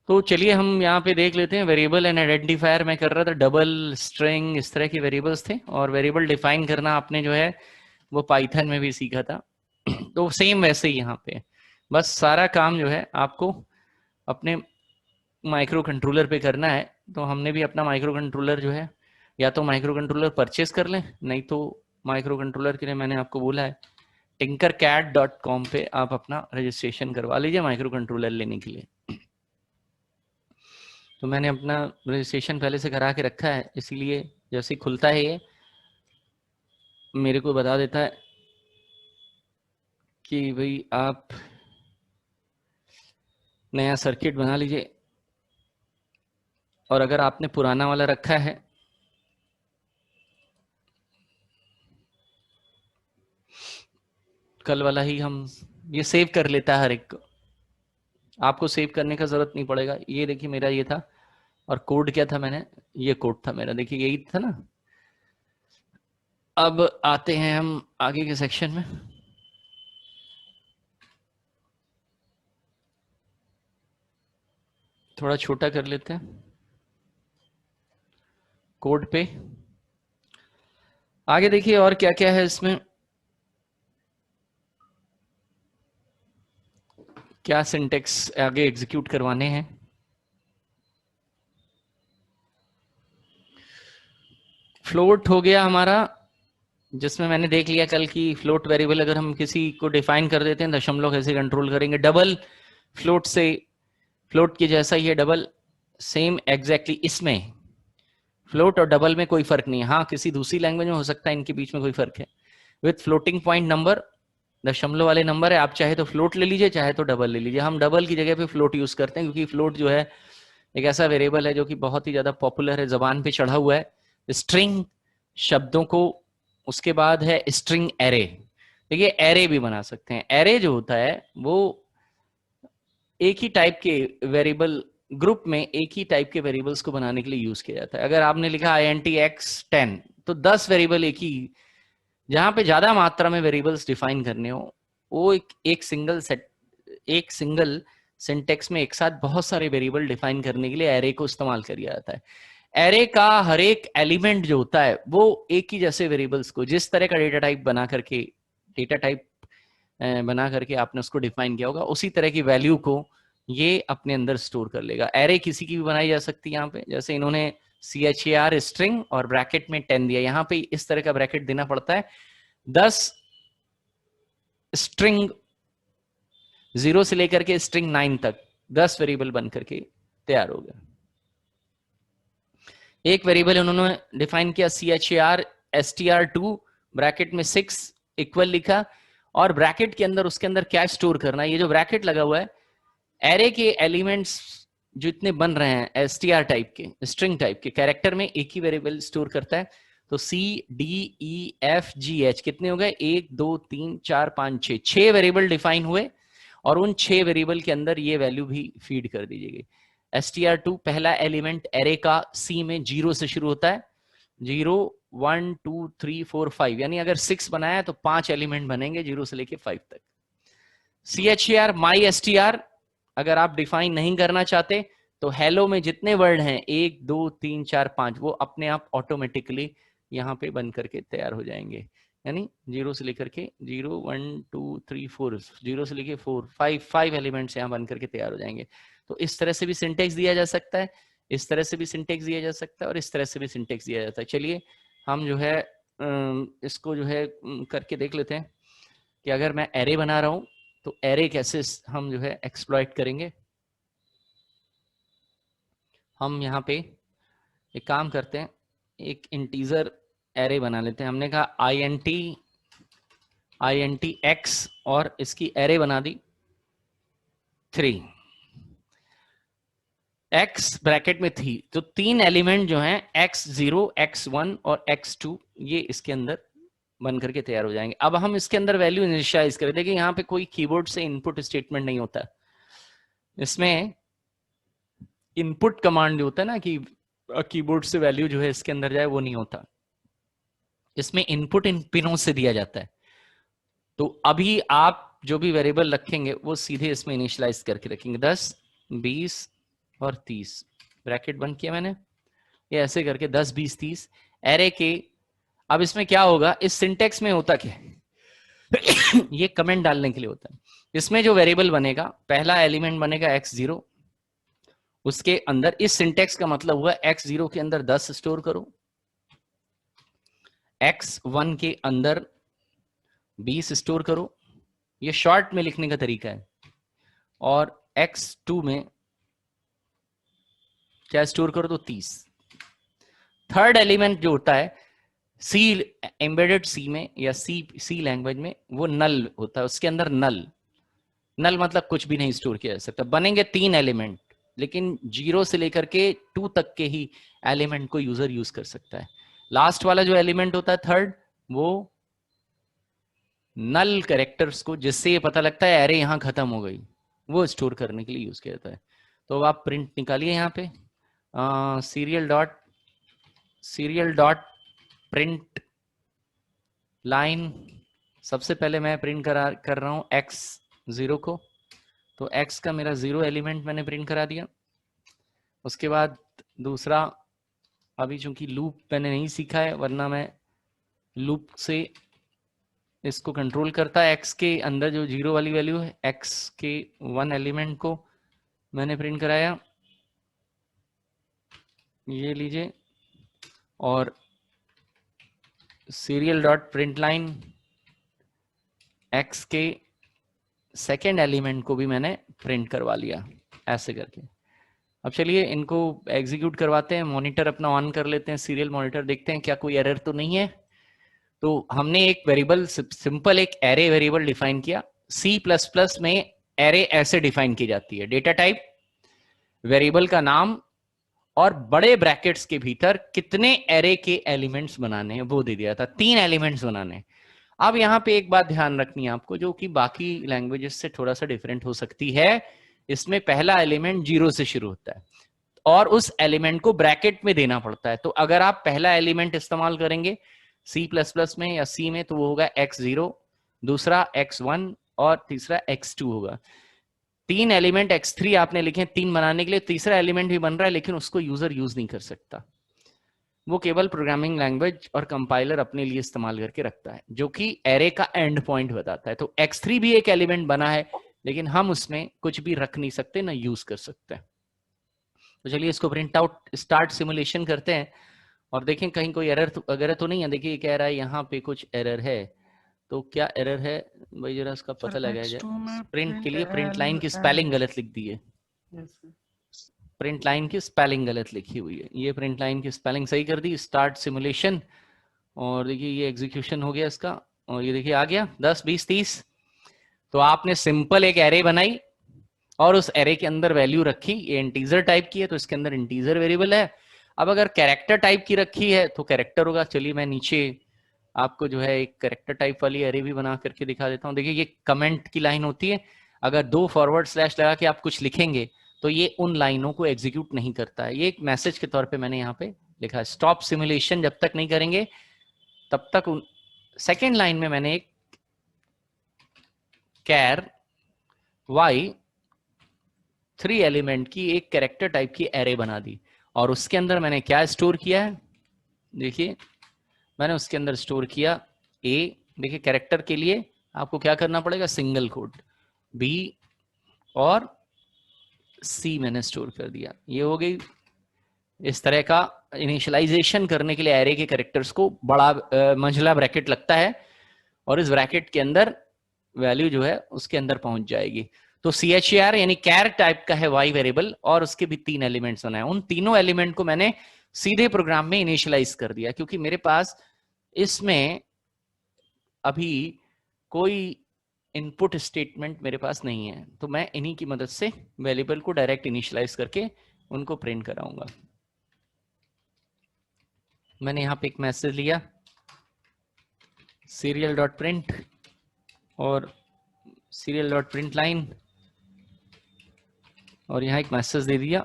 तो चलिए हम यहाँ पे देख लेते हैं। वेरिएबल एंड आइडेंटिफायर मैं कर रहा था, डबल, स्ट्रिंग, इस तरह के वेरिएबल्स थे। और वेरिएबल डिफाइन करना आपने जो है वो पाइथन में भी सीखा था। तो सेम वैसे ही यहाँ पे बस सारा काम जो है आपको अपने माइक्रो कंट्रोलर पे करना है। तो हमने भी अपना माइक्रो कंट्रोलर जो है, या तो माइक्रो कंट्रोलर परचेस कर लें, नहीं तो माइक्रो कंट्रोलर के लिए मैंने आपको बोला है tinkercad.com पे आप अपना रजिस्ट्रेशन करवा लीजिए माइक्रो कंट्रोलर लेने के लिए। तो मैंने अपना रजिस्ट्रेशन पहले से करा के रखा है, इसीलिए जैसे ही खुलता है ये मेरे को बता देता है कि भाई आप नया सर्किट बना लीजिए। और अगर आपने पुराना वाला रखा है कल वाला ही हम ये सेव कर लेता है हर एक को, आपको सेव करने का जरूरत नहीं पड़ेगा। ये देखिए मेरा ये था, और कोड क्या था, मैंने ये कोड था मेरा, देखिए यही था ना। अब आते हैं हम आगे के सेक्शन में। थोड़ा छोटा कर लेते हैं कोड पे। आगे देखिए और क्या क्या है इसमें, क्या सिंटेक्स आगे एग्जीक्यूट करवाने हैं। फ्लोट हो गया हमारा, जिसमें मैंने देख लिया कल की फ्लोट वेरिएबल अगर हम किसी को डिफाइन कर देते हैं दशमलव कैसे कंट्रोल करेंगे। डबल फ्लोट से, फ्लोट की जैसा ही है डबल, सेम एग्जैक्टली। इसमें फ्लोट और डबल में कोई फर्क नहीं है। हाँ किसी दूसरी लैंग्वेज में हो सकता है इनके बीच में कोई फर्क है। विथ फ्लोटिंग पॉइंट नंबर, दशमलव वाले नंबर है, आप चाहे तो फ्लोट ले लीजिए चाहे तो डबल ले लीजिए। हम डबल की जगह पे फ्लोट यूज करते हैं क्योंकि फ्लोट जो है एक ऐसा वेरिएबल है जो कि बहुत ही ज्यादा पॉपुलर है, जबान पे चढ़ा हुआ है। स्ट्रिंग शब्दों को, उसके बाद है स्ट्रिंग एरे। देखिए एरे भी बना सकते हैं। एरे जो होता है वो एक ही टाइप के वेरिएबल ग्रुप में एक ही टाइप के वेरिएबल्स को बनाने के लिए यूज किया जाता है। अगर आपने लिखा INTX10 तो 10 वेरिएबल एक ही, जहां पे ज्यादा मात्रा में वेरिएबल्स डिफाइन करने हो वो एक सिंगल सेट, एक सिंगल सिंटेक्स में एक साथ बहुत सारे वेरिएबल डिफाइन करने के लिए एरे को इस्तेमाल किया जाता है। एरे का हर एक एलिमेंट जो होता है वो एक ही जैसे वेरिएबल्स को, जिस तरह का डेटा टाइप बना करके, डेटा टाइप बना करके आपने उसको डिफाइन किया होगा उसी तरह की वैल्यू को ये अपने अंदर स्टोर कर लेगा। एरे किसी की भी बनाई जा सकती है यहाँ पे, जैसे इन्होंने CHAR स्ट्रिंग और ब्रैकेट में 10 दिया, यहाँ पे इस तरह का ब्रैकेट देना पड़ता है। 10 स्ट्रिंग 0 से लेकर के स्ट्रिंग 9 तक 10 वेरिएबल बन करके तैयार हो गया। एक वेरिएबल उन्होंने डिफाइन किया CHAR STR2 ब्रैकेट में 6 इक्वल लिखा, और ब्रैकेट के अंदर उसके अंदर क्या स्टोर करना है। ये जो ब्रैकेट लगा हुआ है एरे के एलिमेंट्स जो इतने बन रहे हैं STR टाइप के, स्ट्रिंग टाइप के कैरेक्टर में एक ही वेरिएबल स्टोर करता है। तो CDEFGH कितने हो गए, 1 2 3 4 5 6, 6 वेरिएबल डिफाइन हुए और उन 6 वेरिएबल के अंदर ये वैल्यू भी फीड कर दी जाएगी। STR2 पहला एलिमेंट एरे का C में 0 से शुरू होता है, 0 1 2 3 4 5, यानी अगर 6 बनाया है तो 5 एलिमेंट बनेंगे 0 से लेके 5 तक। CHAR MySTR अगर आप डिफाइन नहीं करना चाहते तो हेलो में जितने वर्ड हैं 1 2 3 4 5 वो अपने आप ऑटोमेटिकली यहाँ पे बन करके तैयार हो जाएंगे। यानी 0 से लेकर के 0 1 2 3 4, 0 से लेके 4 5 एलिमेंट्स यहाँ बन करके तैयार हो जाएंगे। तो इस तरह से भी सिंटेक्स दिया जा सकता है, इस तरह से भी सिंटेक्स दिया जा सकता है, और इस तरह से भी सिंटेक्स दिया जाता है। चलिए हम जो है इसको जो है करके देख लेते हैं कि अगर मैं एरे बना रहा हूं तो एरे कैसे हम जो है एक्सप्लॉइट करेंगे। हम यहाँ पे एक काम करते हैं, एक इंटीजर एरे बना लेते हैं। हमने कहा INT X और इसकी एरे बना दी 3, X ब्रैकेट में थी, तो 3 एलिमेंट जो हैं X0 X1 और X2 ये इसके अंदर बन करके तैयार हो जाएंगे। अब हम इसके अंदर वैल्यू इनिशियलाइज करें। देखिए यहाँ पे कोई कीबोर्ड से इनपुट स्टेटमेंट नहीं होता, इसमें इनपुट कमांड जो होता है ना कि कीबोर्ड से वैल्यू जो है इसके अंदर जाए, वो नहीं होता। इसमें इनपुट इन पिनों से दिया जाता है। तो अभी आप जो भी वेरिएबल रखेंगे वो सीधे इसमें इनिशियलाइज करके रखेंगे, 10 20 और 30, ब्रैकेट बंद किया मैंने, ये ऐसे करके 10 20 30 एरे के। अब इसमें क्या होगा, इस सिंटेक्स में होता क्या है ये कमेंट डालने के लिए होता है। इसमें जो वेरिएबल बनेगा, पहला एलिमेंट बनेगा x0, उसके अंदर, इस सिंटेक्स का मतलब हुआ x0 के अंदर 10 स्टोर करो, x1 के अंदर 20 स्टोर करो, ये शॉर्ट में लिखने का तरीका है, और x2 में क्या स्टोर करो तो 30। थर्ड एलिमेंट जो होता है सी, एम्बेडेड सी में या सी लैंग्वेज में वो नल होता है, उसके अंदर नल मतलब कुछ भी नहीं स्टोर किया जा सकता। बनेंगे 3 एलिमेंट, लेकिन 0 से लेकर के 2 तक के ही एलिमेंट को यूजर यूज कर सकता है। लास्ट वाला जो एलिमेंट होता है थर्ड, वो नल कैरेक्टर्स को, जिससे ये पता लगता है एरे यहां खत्म हो गई, वो स्टोर करने के लिए यूज किया जाता है। तो अब आप प्रिंट निकालिए यहाँ पे, सीरियल डॉट प्रिंट लाइन। सबसे पहले मैं प्रिंट कर रहा हूं x0 को, तो x का मेरा 0 एलिमेंट मैंने प्रिंट करा दिया। उसके बाद दूसरा, अभी चूंकि लूप मैंने नहीं सीखा है, वरना मैं लूप से इसको कंट्रोल करता है। x के अंदर जो 0 वाली वैल्यू है, x के 1 एलिमेंट को मैंने प्रिंट कराया, ये लीजिए, और serial dot print line x के सेकेंड एलिमेंट को भी मैंने प्रिंट करवा लिया, ऐसे करके। अब चलिए इनको एग्जीक्यूट करवाते हैं, मॉनिटर अपना ऑन कर लेते हैं, सीरियल मॉनिटर, देखते हैं क्या कोई एरर तो नहीं है। तो हमने एक वेरिएबल, सिंपल एक एरे वेरिएबल डिफाइन किया। C++ में एरे ऐसे डिफाइन की जाती है, डेटा टाइप, वेरिएबल का नाम, और बड़े ब्रैकेट्स के भीतर कितने एरे के एलिमेंट्स बनाने हैं वो दे दिया था, 3 एलिमेंट्स बनाने। अब यहाँ पे एक बात ध्यान रखनी है आपको, जो कि बाकी लैंग्वेजेस से थोड़ा सा डिफरेंट हो सकती है। इसमें पहला एलिमेंट 0 से शुरू होता है और उस एलिमेंट को ब्रैकेट में देना पड़ता है। तो अगर आप पहला एलिमेंट इस्तेमाल करेंगे C++ में या C में, तो वो होगा x0, दूसरा x1 और तीसरा x2 होगा। 3 एलिमेंट x3 आपने लिखे 3 बनाने के लिए, तीसरा एलिमेंट भी बन रहा है, लेकिन उसको यूजर यूज नहीं कर सकता, वो केवल प्रोग्रामिंग लैंग्वेज और कंपाइलर अपने लिए इस्तेमाल करके रखता है, जो कि एरे का एंड पॉइंट बताता है। तो x3 भी एक एलिमेंट बना है, लेकिन हम उसमें कुछ भी रख नहीं सकते, ना यूज कर सकते। तो चलिए इसको प्रिंट आउट स्टार्ट सिमुलेशन करते हैं और देखें कहीं कोई एरर वगैरह तो नहीं है। देखिए कह रहा है यहाँ पे कुछ एरर है, तो क्या एरर है भाई, जरा इसका पता लगाया जाए। प्रिंट के लिए प्रिंट लाइन की स्पेलिंग गलत लिख दी है, प्रिंट लाइन की स्पेलिंग गलत लिखी हुई है, ये प्रिंट लाइन की स्पेलिंग सही कर दी। स्टार्ट सिमुलेशन, और देखिए ये एग्जीक्यूशन हो गया इसका, और ये देखिए आ गया 10 20 30। तो आपने सिंपल एक एरे बनाई और उस एरे के अंदर वैल्यू रखी, ये इंटीजर टाइप की है तो इसके अंदर इंटीजर वेरिएबल है। अब अगर कैरेक्टर टाइप की रखी है तो कैरेक्टर होगा। चलिए मैं नीचे आपको जो है एक कैरेक्टर टाइप वाली एरे भी बना करके दिखा देता हूँ। देखिए ये कमेंट की लाइन होती है, अगर 2 फॉरवर्ड स्लैश लगा के आप कुछ लिखेंगे तो ये उन लाइनों को एग्जीक्यूट नहीं करता है। ये एक मैसेज के तौर पे मैंने यहाँ पे लिखा है। स्टॉप सिमुलेशन जब तक नहीं करेंगे तब तक। सेकेंड लाइन में मैंने एक कैर y 3 एलिमेंट की एक कैरेक्टर टाइप की एरे बना दी, और उसके अंदर मैंने क्या स्टोर किया है, देखिए मैंने उसके अंदर स्टोर किया a। देखिए कैरेक्टर के लिए आपको क्या करना पड़ेगा, सिंगल कोट, b और c मैंने स्टोर कर दिया। ये हो गई। इस तरह का इनिशियलाइजेशन करने के लिए एरे के कैरेक्टर्स को बड़ा मंझला ब्रैकेट लगता है, और इस ब्रैकेट के अंदर वैल्यू जो है उसके अंदर पहुंच जाएगी। तो CHAR यानी कैर टाइप का है y वेरिएबल, और उसके भी 3 एलिमेंट्स बनाए। उन तीनों एलिमेंट को मैंने सीधे प्रोग्राम में इनिशियलाइज कर दिया, क्योंकि मेरे पास इसमें अभी कोई इनपुट स्टेटमेंट मेरे पास नहीं है, तो मैं इन्हीं की मदद से वेरिएबल को डायरेक्ट इनिशियलाइज करके उनको प्रिंट कराऊंगा। मैंने यहाँ पे एक मैसेज लिया serial डॉट प्रिंट और serial डॉट प्रिंट लाइन, और यहाँ एक मैसेज दे दिया,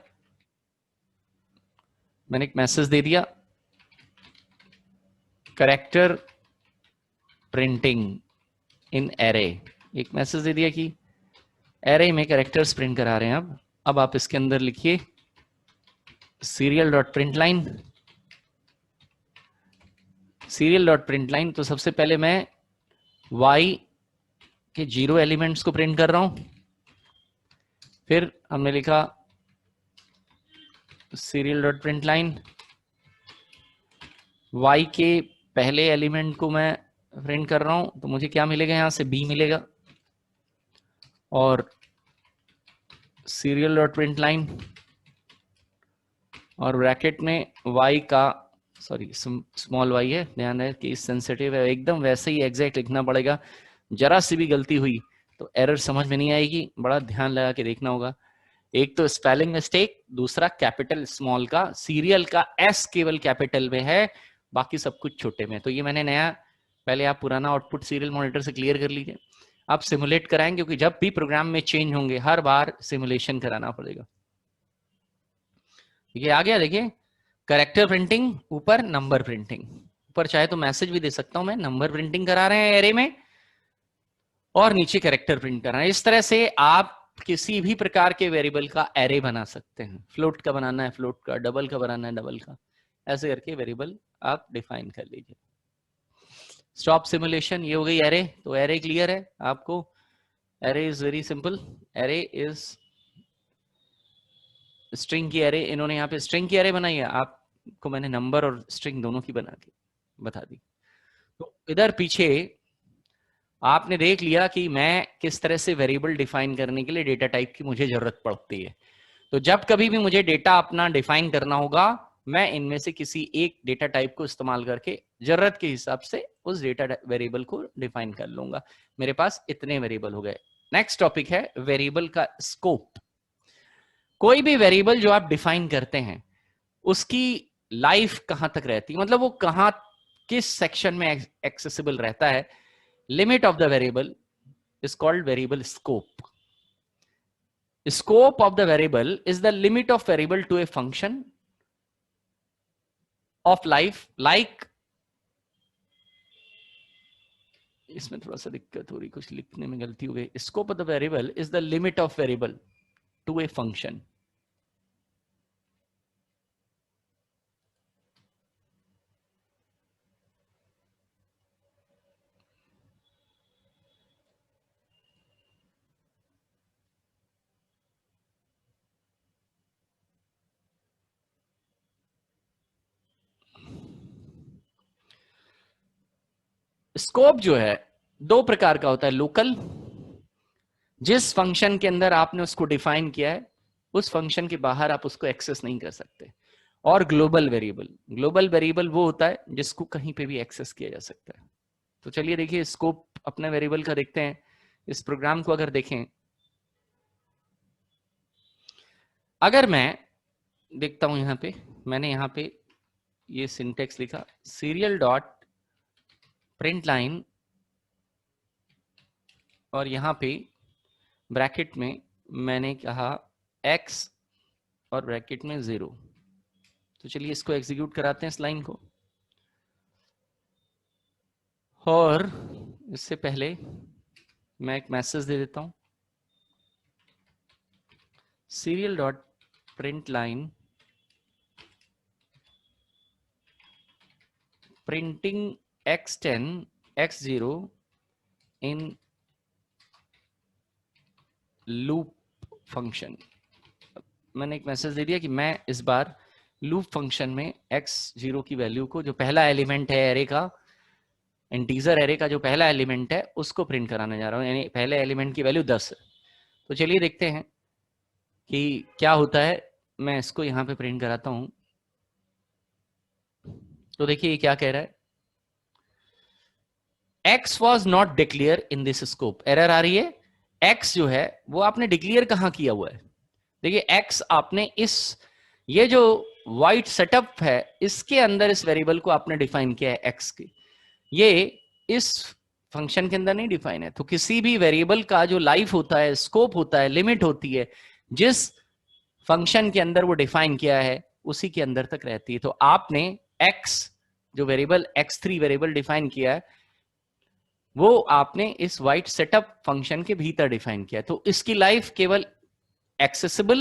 मैंने एक मैसेज दे दिया कैरेक्टर प्रिंटिंग इन एरे। एक मैसेज दे दिया कि एरे में कैरेक्टर्स प्रिंट करा रहे हैं। अब आप इसके अंदर लिखिए serial dot print line, serial dot print line। तो सबसे पहले मैं y के 0 एलिमेंट्स को प्रिंट कर रहा हूं, फिर हमने लिखा serial dot print line, y के पहले एलिमेंट को मैं प्रिंट कर रहा हूं, तो मुझे क्या मिलेगा, यहां से b मिलेगा, और serial dot print line और ब्रैकेट में y का, सॉरी स्मॉल y है, ध्यान है कि सेंसिटिव है, एकदम वैसे ही एग्जैक्ट लिखना पड़ेगा, जरा सी भी गलती हुई तो एरर समझ में नहीं आएगी, बड़ा ध्यान लगा के देखना होगा। एक तो स्पेलिंग मिस्टेक, दूसरा कैपिटल स्मॉल का, सीरियल का एस केवल कैपिटल में है, बाकी सब कुछ छोटे में। तो ये मैंने नया, पहले आप पुराना आउटपुट सीरियल मॉनिटर से क्लियर कर लीजिए। आप सिमुलेट कराएंगे, क्योंकि जब भी प्रोग्राम में चेंज होंगे हर बार सिमुलेशन कराना पड़ेगा। ये आ गया, देखिए कैरेक्टर प्रिंटिंग, ऊपर नंबर प्रिंटिंग, ऊपर चाहे तो मैसेज भी दे सकता हूं मैं, नंबर प्रिंटिंग करा रहे हैं एरे में, और नीचे कैरेक्टर प्रिंट कर रहे हैं। इस तरह से आप किसी भी प्रकार के वेरिएबल का एरे बना सकते हैं, फ्लोट का बनाना है फ्लोट का, डबल का बनाना है डबल का, ऐसे करके वेरिएबल आप डिफाइन कर लीजिए। स्टॉप सिमुलेशन, ये हो गई एरे। तो एरे क्लियर है आपको, array is very simple, array is string की एरे, इन्होंने यहाँ पे स्ट्रिंग की एरे बनाई है, आपको मैंने नंबर और स्ट्रिंग दोनों की बना के बता दी। तो इधर पीछे आपने देख लिया कि मैं किस तरह से वेरिएबल डिफाइन करने के लिए डेटा टाइप की मुझे जरूरत पड़ती है। तो जब कभी भी मुझे डेटा अपना डिफाइन करना होगा, मैं इनमें से किसी एक डेटा टाइप को इस्तेमाल करके जरूरत के हिसाब से उस डेटा वेरिएबल को डिफाइन कर लूंगा। मेरे पास इतने वेरिएबल हो गए। नेक्स्ट टॉपिक है वेरिएबल का स्कोप। कोई भी वेरिएबल जो आप डिफाइन करते हैं उसकी लाइफ कहां तक रहती है, मतलब वो कहां, किस सेक्शन में एक्सेसिबल रहता है। Limit of the variable is called variable scope. Scope of the variable is the limit of variable to a function of life, like, इसमें थोड़ा सा दिक्कत हो रही, कुछ लिखने में गलती हो गई। Scope of the variable is the limit of variable to a function. Scope जो है दो प्रकार का होता है, लोकल, जिस फंक्शन के अंदर आपने उसको डिफाइन किया है उस फंक्शन के बाहर आप उसको एक्सेस नहीं कर सकते, और ग्लोबल वेरिएबल। ग्लोबल वेरिएबल वो होता है जिसको कहीं पे भी एक्सेस किया जा सकता है। तो चलिए देखिए स्कोप अपने वेरिएबल का देखते हैं। इस प्रोग्राम को अगर देखें, अगर मैं देखता हूं, यहां पे मैंने यहां पे ये सिंटेक्स लिखा, सीरियल डॉट प्रिंट लाइन, और यहां पे ब्रैकेट में मैंने कहा x और ब्रैकेट में 0। तो चलिए इसको एग्जीक्यूट कराते हैं इस लाइन को, और इससे पहले मैं एक मैसेज दे देता हूं, serial dot print line printing x10 x0 in loop function. मैंने एक मैसेज दे दिया कि मैं इस बार लूप फंक्शन में x0 की वैल्यू को, जो पहला एलिमेंट है एरे का, इंटीजर एरे का जो पहला एलिमेंट है उसको प्रिंट कराने जा रहा हूं, यानी पहले एलिमेंट की वैल्यू 10 है। तो चलिए देखते हैं कि क्या होता है। मैं इसको यहां पे प्रिंट कराता हूं। तो देखिए ये क्या कह रहा है, x was not declared in this scope। Error आ रही है, x जो है वो आपने डिक्लेयर कहां किया हुआ है। देखिए x आपने इस, ये जो वाइट सेटअप है इसके अंदर इस वेरिएबल को आपने डिफाइन किया है x की, ये इस फंक्शन के अंदर नहीं डिफाइन है। तो किसी भी वेरिएबल का जो लाइफ होता है, स्कोप होता है, लिमिट होती है, जिस फंक्शन के अंदर वो डिफाइन किया है उसी के अंदर तक रहती है। तो आपने x जो वेरिएबल x3 वेरिएबल डिफाइन किया है वो आपने इस वाइट सेटअप फंक्शन के भीतर डिफाइन किया, तो इसकी लाइफ केवल एक्सेसिबल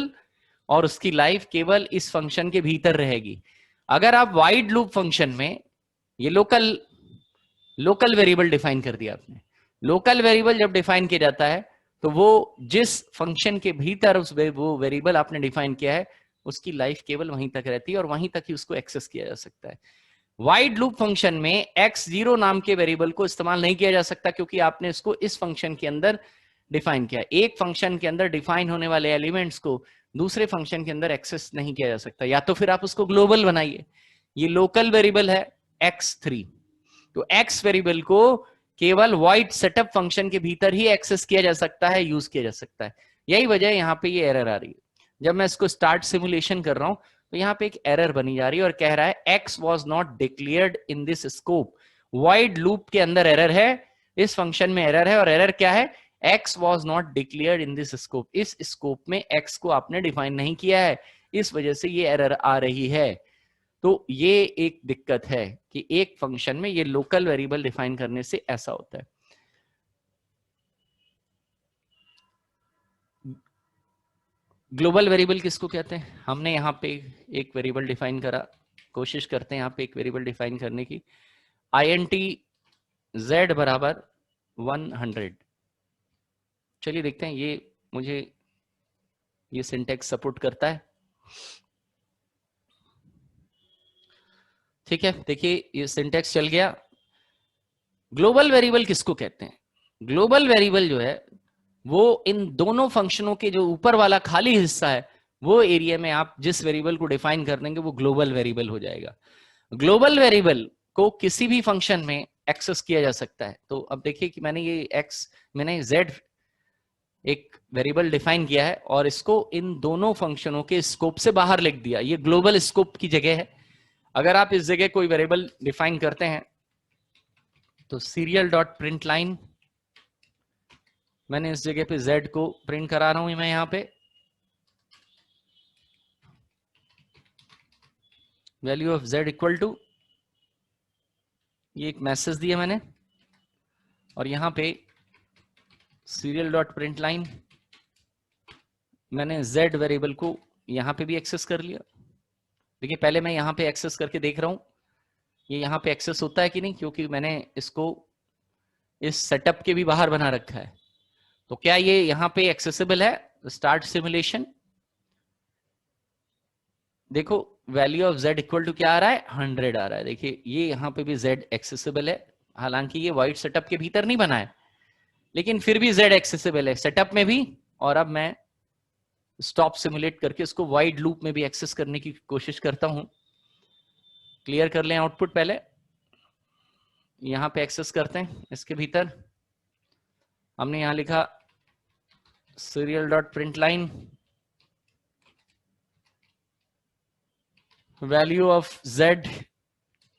और उसकी लाइफ केवल इस फंक्शन के भीतर रहेगी। अगर आप वाइड लूप फंक्शन में, ये लोकल वेरिएबल डिफाइन कर दिया आपने। लोकल वेरिएबल जब डिफाइन किया जाता है तो वो जिस फंक्शन के भीतर वो वेरिएबल आपने डिफाइन किया है उसकी लाइफ केवल वहीं तक रहती है और वहीं तक ही उसको एक्सेस किया जा सकता है। वाइड लूप फंक्शन में x0 नाम के वेरिएबल को इस्तेमाल नहीं किया जा सकता क्योंकि आपने इसको इस फंक्शन के अंदर डिफाइन किया। एक फंक्शन के अंदर डिफाइन होने वाले एलिमेंट्स को दूसरे फंक्शन के अंदर एक्सेस नहीं किया जा सकता, या तो फिर आप उसको ग्लोबल बनाइए। ये लोकल वेरिएबल है x3, तो x वेरिएबल को केवल वाइड सेटअप फंक्शन के भीतर ही एक्सेस किया जा सकता है, यूज किया जा सकता है। यही वजह है यहाँ पे ये एरर आ रही है। जब मैं इसको स्टार्ट सिमुलेशन कर रहा हूं तो यहाँ पे एक एरर बनी जा रही है और कह रहा है x was not declared in this scope। Wide loop के अंदर एरर है, इस फंक्शन में एरर है, और एरर क्या है, x was not declared in this scope। इस स्कोप में x को आपने डिफाइन नहीं किया है, इस वजह से ये एरर आ रही है। तो ये एक दिक्कत है कि एक फंक्शन में ये लोकल वेरिएबल डिफाइन करने से ऐसा होता है। ग्लोबल वेरिएबल किसको कहते हैं? हमने यहाँ पे एक वेरिएबल डिफाइन करा, कोशिश करते हैं यहाँ पे एक वेरिएबल डिफाइन करने की। int z बराबर 100। चलिए देखते हैं ये मुझे ये सिंटैक्स सपोर्ट करता है। ठीक है, देखिए ये सिंटैक्स चल गया। ग्लोबल वेरिएबल किसको कहते हैं? ग्लोबल वेरिएबल जो है वो इन दोनों फंक्शनों के जो ऊपर वाला खाली हिस्सा है वो एरिया में आप जिस वेरिएबल को डिफाइन कर देंगे वो ग्लोबल वेरिएबल हो जाएगा। ग्लोबल वेरिएबल को किसी भी फंक्शन में एक्सेस किया जा सकता है। तो अब देखिए कि मैंने z एक वेरिएबल डिफाइन किया है और इसको इन दोनों फंक्शनों के स्कोप से बाहर लिख दिया। ये ग्लोबल स्कोप की जगह है। अगर आप इस जगह कोई वेरिएबल डिफाइन करते हैं तो serial.println, मैंने इस जगह पे z को प्रिंट करा रहा हूं मैं यहां पे, value of z equal to, ये एक मैसेज दिया मैंने, और यहां पे serial.println मैंने z वेरिएबल को यहां पे भी एक्सेस कर लिया। देखिए पहले मैं यहां पे एक्सेस करके देख रहा हूं ये यहां पे एक्सेस होता है कि नहीं, क्योंकि मैंने इसको इस सेटअप के भी बाहर बना रखा है। तो क्या ये यहां पे एक्सेसिबल है? स्टार्ट सिमुलेशन, देखो value of z equal to क्या आ रहा है, 100 आ रहा है। देखिए ये यहां पे भी z एक्सेसिबल है, हालांकि ये वाइड सेटअप के भीतर नहीं बना है लेकिन फिर भी z एक्सेसिबल है सेटअप में भी। और अब मैं स्टॉप सिमुलेट करके इसको वाइड लूप में भी एक्सेस करने की कोशिश करता हूं। क्लियर कर लें आउटपुट पहले, यहां पे एक्सेस करते हैं। इसके भीतर हमने यहां लिखा serial.println value of z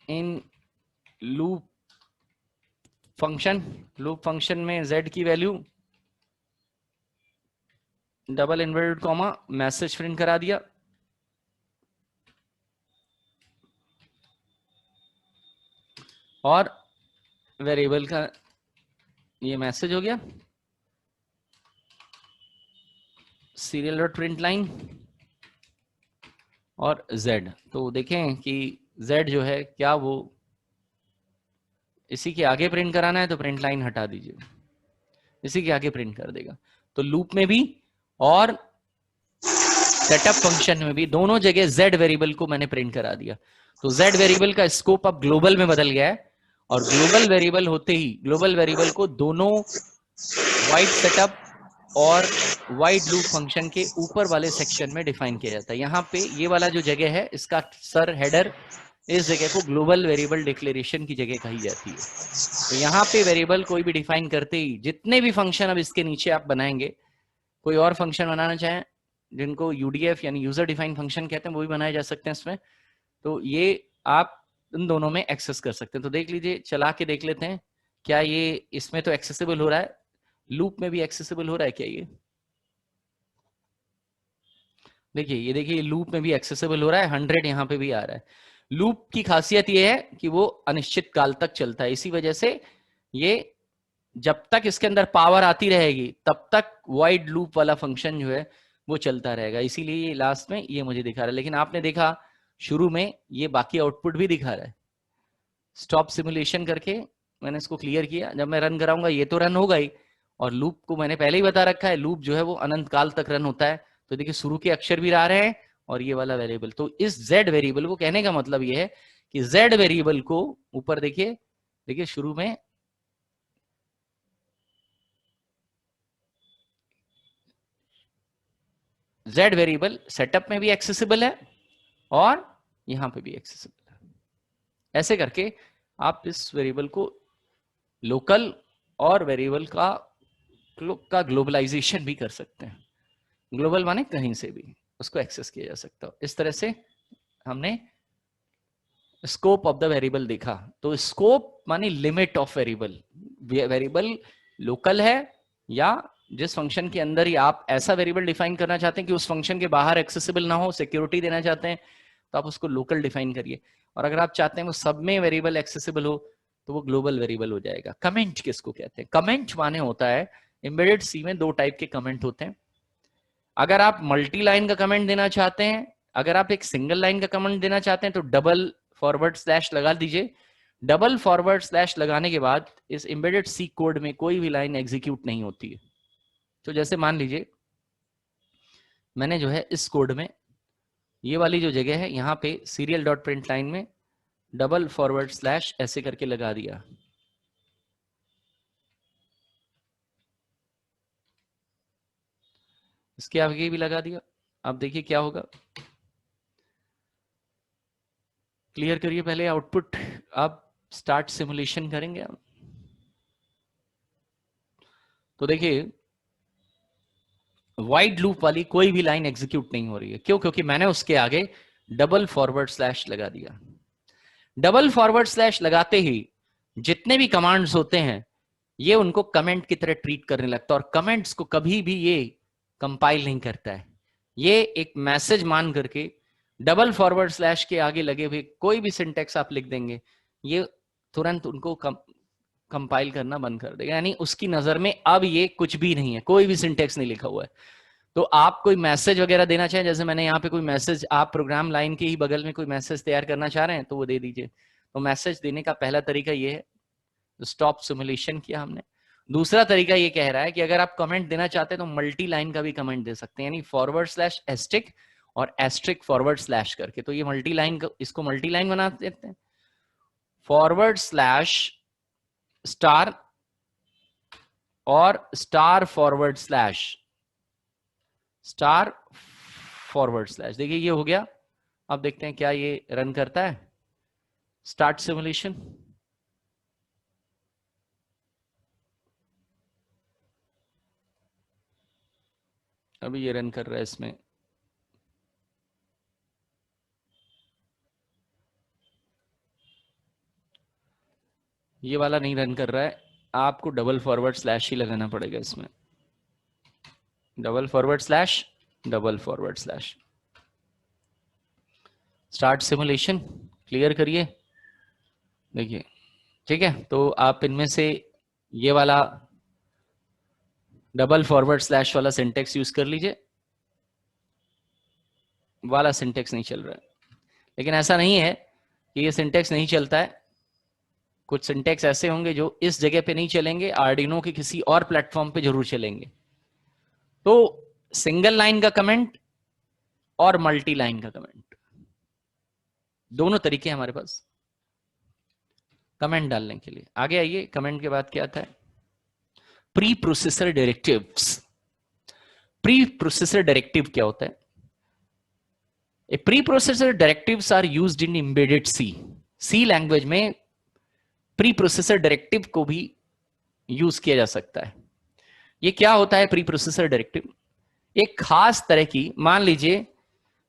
in loop function. Loop function में z की value double inverted comma message print करा दिया। और वेरिएबल का ये मैसेज हो गया, serial.println और z। तो देखें कि z जो है क्या वो इसी के आगे प्रिंट कराना है तो प्रिंट लाइन हटा दीजिए, इसी के आगे प्रिंट कर देगा। तो लूप में भी और सेटअप फंक्शन में भी दोनों जगह z वेरिएबल को मैंने प्रिंट करा दिया। तो z वेरिएबल का स्कोप अब ग्लोबल में बदल गया है और ग्लोबल वेरिएबल होते ही ग्लोबल वेरिएबल को दोनों वाइड सेटअप और वाइड लूप फंक्शन के ऊपर वाले सेक्शन में डिफाइन किया जाता है। यहाँ पे ये वाला जो जगह है इसका सर हेडर, इस जगह को ग्लोबल वेरिएबल डिक्लेरेशन की जगह कही जाती है। तो यहाँ पे वेरिएबल कोई भी डिफाइन करते ही जितने भी फंक्शन अब इसके नीचे आप बनाएंगे, कोई और फंक्शन बनाना चाहें जिनको यूडीएफ यानी यूजर डिफाइन फंक्शन कहते हैं वो भी बनाए जा सकते हैं इसमें, तो ये आप इन दोनों में एक्सेस कर सकते हैं। तो देख लीजिए, चला के देख लेते हैं क्या ये इसमें तो एक्सेसिबल हो रहा है, लूप में भी एक्सेसिबल हो रहा है क्या ये? देखिए ये देखिए लूप में भी एक्सेसिबल हो रहा है, 100 यहाँ पे भी आ रहा है। लूप की खासियत ये है कि वो अनिश्चित काल तक चलता है, इसी वजह से ये जब तक इसके अंदर पावर आती रहेगी तब तक वाइड लूप वाला फंक्शन जो है वो चलता रहेगा, इसीलिए लास्ट में ये मुझे दिखा रहा है। लेकिन आपने देखा शुरू में ये बाकी आउटपुट भी दिखा रहा है। स्टॉप सिमुलेशन करके मैंने इसको क्लियर किया, जब मैं रन कराऊंगा ये तो रन होगा ही, और लूप को मैंने पहले ही बता रखा है, लूप जो है वो अनंत काल तक रन होता है। तो देखिए शुरू के अक्षर भी आ रहे हैं और ये वाला वेरिएबल। तो इस z वेरिएबल को कहने का मतलब ये है कि z वेरिएबल को ऊपर देखिए, देखिए शुरू में z वेरिएबल सेटअप में भी एक्सेसिबल है और यहां पे भी एक्सेसिबल है। ऐसे करके आप इस वेरिएबल को लोकल और वेरिएबल का ग्लोबलाइजेशन भी कर सकते हैं। ग्लोबल माने कहीं से भी उसको एक्सेस किया जा सकता है। इस तरह से हमने स्कोप ऑफ द वेरिएबल देखा। तो स्कोप माने limit of variable. Variable local है या जिस फंक्शन के अंदर ही आप ऐसा वेरिएबल डिफाइन करना चाहते हैं कि उस फंक्शन के बाहर एक्सेसिबल ना हो, सिक्योरिटी देना चाहते हैं, तो आप उसको लोकल डिफाइन करिए। और अगर आप चाहते हैं वो सब में वेरिएबल एक्सेसिबल हो तो वो ग्लोबल वेरिएबल हो जाएगा। कमेंट किसको कहते हैं? कमेंट माने होता है, एम्बेडेड सी में दो टाइप के कमेंट होते हैं। अगर आप मल्टी लाइन का कमेंट देना चाहते हैं, अगर आप एक सिंगल लाइन का कमेंट देना चाहते हैं तो डबल फॉरवर्ड स्लैश लगा दीजिए। डबल फॉरवर्ड स्लैश लगाने के बाद इस एम्बेडेड सी कोड में कोई भी लाइन एग्जीक्यूट नहीं होती है। तो जैसे मान लीजिए मैंने जो है इस कोड में ये वाली जो जगह है यहाँ पे सीरियल डॉट प्रिंट लाइन में डबल फॉरवर्ड स्लैश ऐसे करके लगा दिया। इसके आगे भी लगा दिया। अब देखिए क्या होगा, क्लियर करिए पहले आउटपुट। अब स्टार्ट सिमुलेशन करेंगे हम। तो देखिए वाइड लूप वाली कोई भी लाइन एग्जीक्यूट नहीं हो रही है। क्यों? क्योंकि मैंने उसके आगे डबल फॉरवर्ड स्लैश लगा दिया। डबल फॉरवर्ड स्लैश लगाते ही जितने भी कमांड्स होते हैं ये उनको कमेंट की तरह ट्रीट करने लगता है, और कमेंट्स को कभी भी ये कंपाइल नहीं करता है। ये एक मैसेज मान करके डबल फॉरवर्ड स्लैश के आगे लगे हुए कोई भी सिंटेक्स आप लिख देंगे, ये तुरंत उनको कंपाइल करना बंद कर देगा। यानी उसकी नजर में अब ये कुछ भी नहीं है, कोई भी सिंटेक्स नहीं लिखा हुआ है। तो आप कोई मैसेज वगैरह देना चाहें, जैसे मैंने यहाँ पे कोई मैसेज, आप प्रोग्राम लाइन के ही बगल में कोई मैसेज तैयार करना चाह रहे हैं तो वो दे दीजिए। तो मैसेज देने का पहला तरीका ये है, स्टॉप सिमुलेशन किया हमने। दूसरा तरीका ये कह रहा है कि अगर आप कमेंट देना चाहते हैं तो मल्टी लाइन का भी कमेंट दे सकते हैं, यानी फॉरवर्ड स्लैश एस्ट्रिक और एस्ट्रिक फॉरवर्ड स्लैश करके। तो ये मल्टी लाइन, इसको मल्टी लाइन बना देते हैं। फॉरवर्ड स्लैश स्टार और star forward slash, star forward slash. देखिए ये हो गया। अब देखते हैं क्या ये रन करता है। Start simulation. अभी ये रन कर रहा है इसमें। ये वाला नहीं रन कर रहा है, आपको डबल फॉरवर्ड स्लैश ही लगाना पड़ेगा इसमें। Double forward slash, double forward slash. Start simulation clear करिए। देखिए ठीक है, तो आप इनमें से ये वाला डबल फॉरवर्ड स्लैश वाला सिंटेक्स यूज कर लीजिए। वाला सिंटेक्स नहीं चल रहा है, लेकिन ऐसा नहीं है कि ये सिंटेक्स नहीं चलता है। कुछ सिंटेक्स ऐसे होंगे जो इस जगह पे नहीं चलेंगे, आर्डिनो के किसी और प्लेटफॉर्म पे जरूर चलेंगे। तो सिंगल लाइन का कमेंट और मल्टी लाइन का कमेंट, दोनों तरीके हमारे पास कमेंट डालने के लिए। आगे आइए, कमेंट के बाद क्या आता है? Pre processor directives. Pre processor directive क्या होता है? A pre processor directives are used in embedded C. C language में प्री प्रोसेसर डायरेक्टिव को भी यूज किया जा सकता है। ये क्या होता है प्री प्रोसेसर डायरेक्टिव? एक खास तरह की, मान लीजिए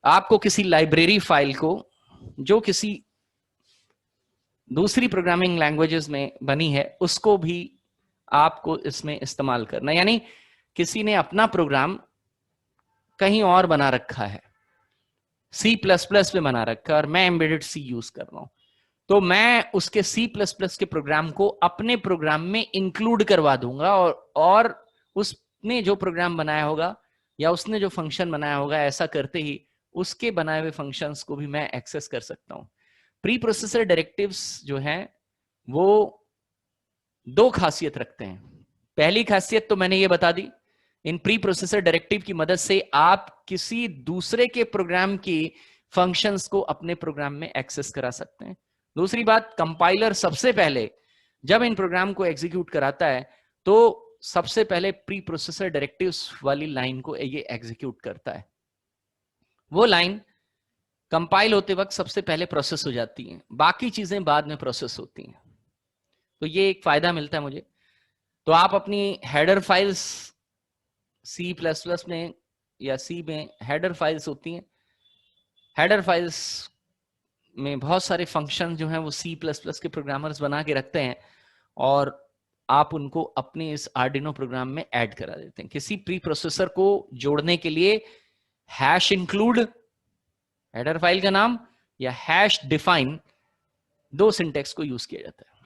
आपको किसी लाइब्रेरी फाइल को जो किसी दूसरी प्रोग्रामिंग लैंग्वेजेस में बनी है उसको भी आपको इसमें इस्तेमाल करना, यानी किसी ने अपना प्रोग्राम कहीं और बना रखा है, C++ में बना रखा है और मैं एम्बेडेड सी यूज कर रहा हूं, तो मैं उसके C++ के प्रोग्राम को अपने प्रोग्राम में इंक्लूड करवा दूंगा और उसने जो प्रोग्राम बनाया होगा या उसने जो फंक्शन बनाया होगा, ऐसा करते ही उसके बनाए हुए फंक्शंस को भी मैं एक्सेस कर सकता हूं। प्री प्रोसेसर डायरेक्टिव्स जो हैं वो दो खासियत रखते हैं। पहली खासियत तो मैंने ये बता दी, इन प्री प्रोसेसर डायरेक्टिव की मदद से आप किसी दूसरे के प्रोग्राम की फंक्शंस को अपने प्रोग्राम में एक्सेस करा सकते हैं। दूसरी बात, कंपाइलर सबसे पहले जब इन प्रोग्राम को एग्जीक्यूट कराता है तो सबसे पहले प्री प्रोसेसर डायरेक्टिव्स वाली लाइन को ये एग्जीक्यूट करता है। वो लाइन कंपाइल होते वक्त सबसे पहले प्रोसेस हो जाती है, बाकी चीजें बाद में प्रोसेस होती हैं। तो ये एक फायदा मिलता है मुझे। तो आप अपनी हेडर फाइल्स C++ में या C में हेडर फाइल्स होती हैं, हेडर फाइल्स में बहुत सारे फंक्शन जो हैं वो C++ के प्रोग्रामर्स बना के रखते हैं और आप उनको अपने इस आर्डिनो प्रोग्राम में ऐड करा देते हैं। किसी प्री प्रोसेसर को जोड़ने के लिए हैश इंक्लूड हेडर फाइल का नाम या हैश डिफाइन, दो सिंटेक्स को यूज किया जाता है।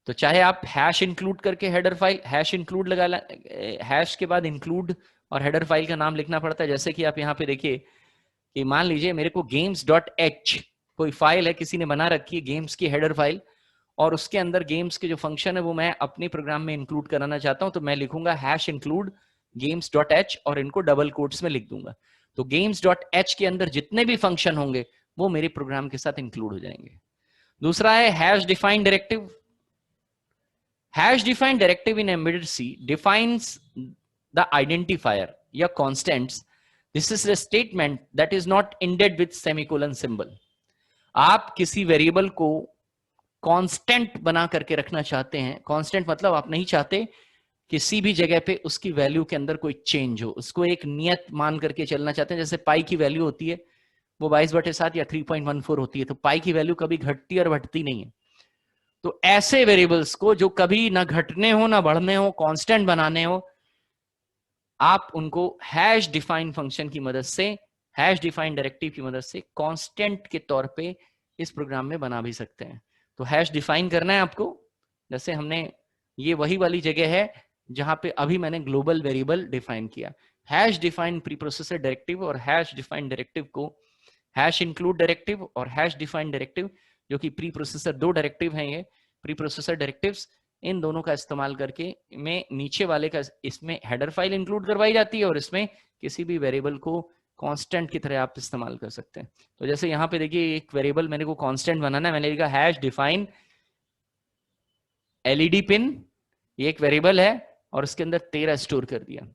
तो चाहे आप हैश इंक्लूड करके हेडर फाइल हैश इंक्लूड लगा, हैश के बाद इंक्लूड और हेडर फाइल का नाम लिखना पड़ता है। जैसे कि आप यहां पे देखिए कि मान लीजिए मेरे को games.h कोई फाइल है, किसी ने बना रखी है गेम्स की हेडर फाइल, और उसके अंदर गेम्स के जो फंक्शन है वो मैं अपने प्रोग्राम में इंक्लूड कराना चाहता हूं, तो मैं लिखूंगा हैश इंक्लूड games.h और इनको डबल कोट्स में लिख दूंगा। तो games.h के अंदर जितने भी फंक्शन होंगे वो मेरे प्रोग्राम के साथ इंक्लूड हो जाएंगे। दूसरा है hash defined directive. Hash defined directive in embedded C defines the identifier या constants. This is a statement that is not ended with semicolon symbol. आप किसी वेरिएबल को कांस्टेंट बना करके रखना चाहते हैं, कांस्टेंट मतलब आप नहीं चाहते किसी भी जगह पे उसकी वैल्यू के अंदर कोई चेंज हो, उसको एक नियत मान करके चलना चाहते हैं। जैसे पाई की वैल्यू होती है वो 22/7 या 3.14 होती है, तो पाई की वैल्यू कभी घटती और बढ़ती नहीं है। तो ऐसे वेरिएबल्स को जो कभी ना घटने हो ना बढ़ने हो, कांस्टेंट बनाने हो, आप उनको हैश डिफाइन फंक्शन की मदद से, हैश डिफाइन डायरेक्टिव की मदद से कांस्टेंट के तौर पे इस प्रोग्राम में बना भी सकते हैं। तो हैश डिफाइन करना है आपको, जैसे हमने ये वही वाली जगह है जहां पे अभी मैंने ग्लोबल वेरिएबल डिफाइन किया। Hash define pre processor directive और हैश डिफाइन डायरेक्टिव को हैश इंक्लूड डायरेक्टिव और हैश डिफाइन डायरेक्टिव, जो कि प्री प्रोसेसर दो डायरेक्टिव हैं, ये प्री प्रोसेसर डायरेक्टिव्स, इन दोनों का इस्तेमाल करके में नीचे वाले का इसमें हेडर फाइल इंक्लूड करवाई जाती है और इसमें किसी भी वेरिएबल को कांस्टेंट की तरह आप इस्तेमाल कर सकते हैं। तो जैसे यहाँ पे देखिए एक वेरिएबल मेरे को कांस्टेंट बनाना है, मैंने लिखा हैश डिफाइन एलईडी पिन, ये एक वेरिएबल है और उसके अंदर 13 स्टोर कर दिया।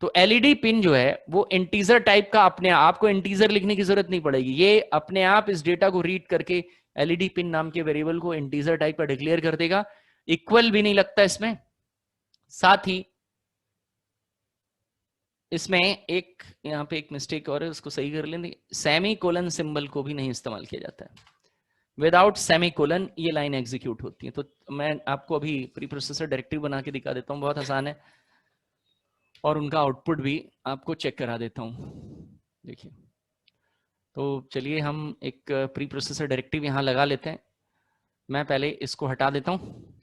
तो एलईडी पिन जो है वो इंटीजर टाइप का, अपने आप को इंटीजर लिखने की जरूरत नहीं पड़ेगी, ये अपने आप इस डेटा को रीड करके एलईडी पिन नाम के वेरिएबल को इंटीजर टाइप का डिक्लेयर कर देगा। इक्वल भी नहीं लगता इसमें, साथ ही इसमें एक यहाँ पे एक मिस्टेक और है, उसको सही कर लेंगे, सेमी कोलन सिंबल को भी नहीं इस्तेमाल किया जाता है। विदाउट सेमी कोलन ये लाइन एग्जीक्यूट होती है। तो मैं आपको अभी प्री प्रोसेसर डायरेक्टिव बना के दिखा देता हूँ, बहुत आसान है, और उनका आउटपुट भी आपको चेक करा देता हूँ। देखिए, तो चलिए हम एक प्री प्रोसेसर डायरेक्टिव यहाँ लगा लेते हैं। मैं पहले इसको हटा देता हूँ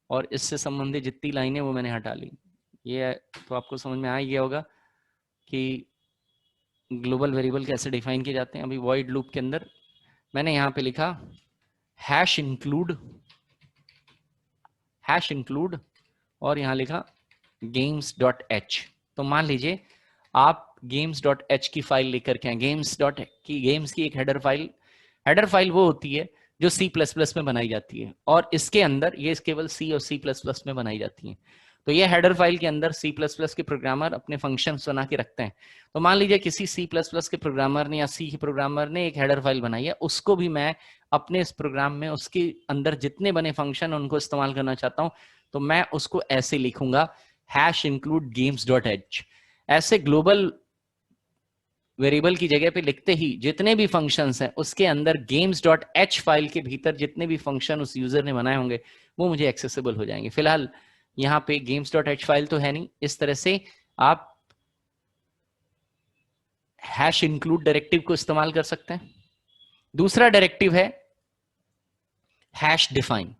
और इससे संबंधित जितनी लाइनें वो मैंने हटा ली। ये तो आपको समझ में आ गया होगा कि ग्लोबल वेरिएबल कैसे डिफाइन किए जाते हैं। अभी वॉइड लूप के अंदर मैंने यहाँ पे लिखा हैश इंक्लूड और यहाँ लिखा games.h। तो मान लीजिए आप games.h की फाइल लेकर के गेम्स की एक हेडर फाइल वो होती है जो C++ में बनाई जाती है और इसके अंदर ये केवल C और C++ में बनाई जाती है। तो ये हेडर फाइल के अंदर C++ के प्रोग्रामर अपने फंक्शंस बना के रखते हैं। तो मान लीजिए किसी C++ के प्रोग्रामर ने या C के प्रोग्रामर ने एक हेडर फाइल बनाई है, उसको भी मैं अपने इस प्रोग्राम में उसके अंदर जितने बने फंक्शन उनको इस्तेमाल करना चाहता हूं, तो मैं उसको ऐसे लिखूंगा हैश इंक्लूड games.h। ऐसे ग्लोबल वेरिएबल की जगह पे लिखते ही जितने भी फंक्शंस हैं उसके अंदर games.h फाइल के भीतर जितने भी फंक्शन उस यूजर ने बनाए होंगे वो मुझे एक्सेसिबल हो जाएंगे। फिलहाल यहाँ पे games.h फाइल तो है नहीं। इस तरह से आप हैश इंक्लूड डायरेक्टिव को इस्तेमाल कर सकते हैं। दूसरा डायरेक्टिव है हैश डिफाइन।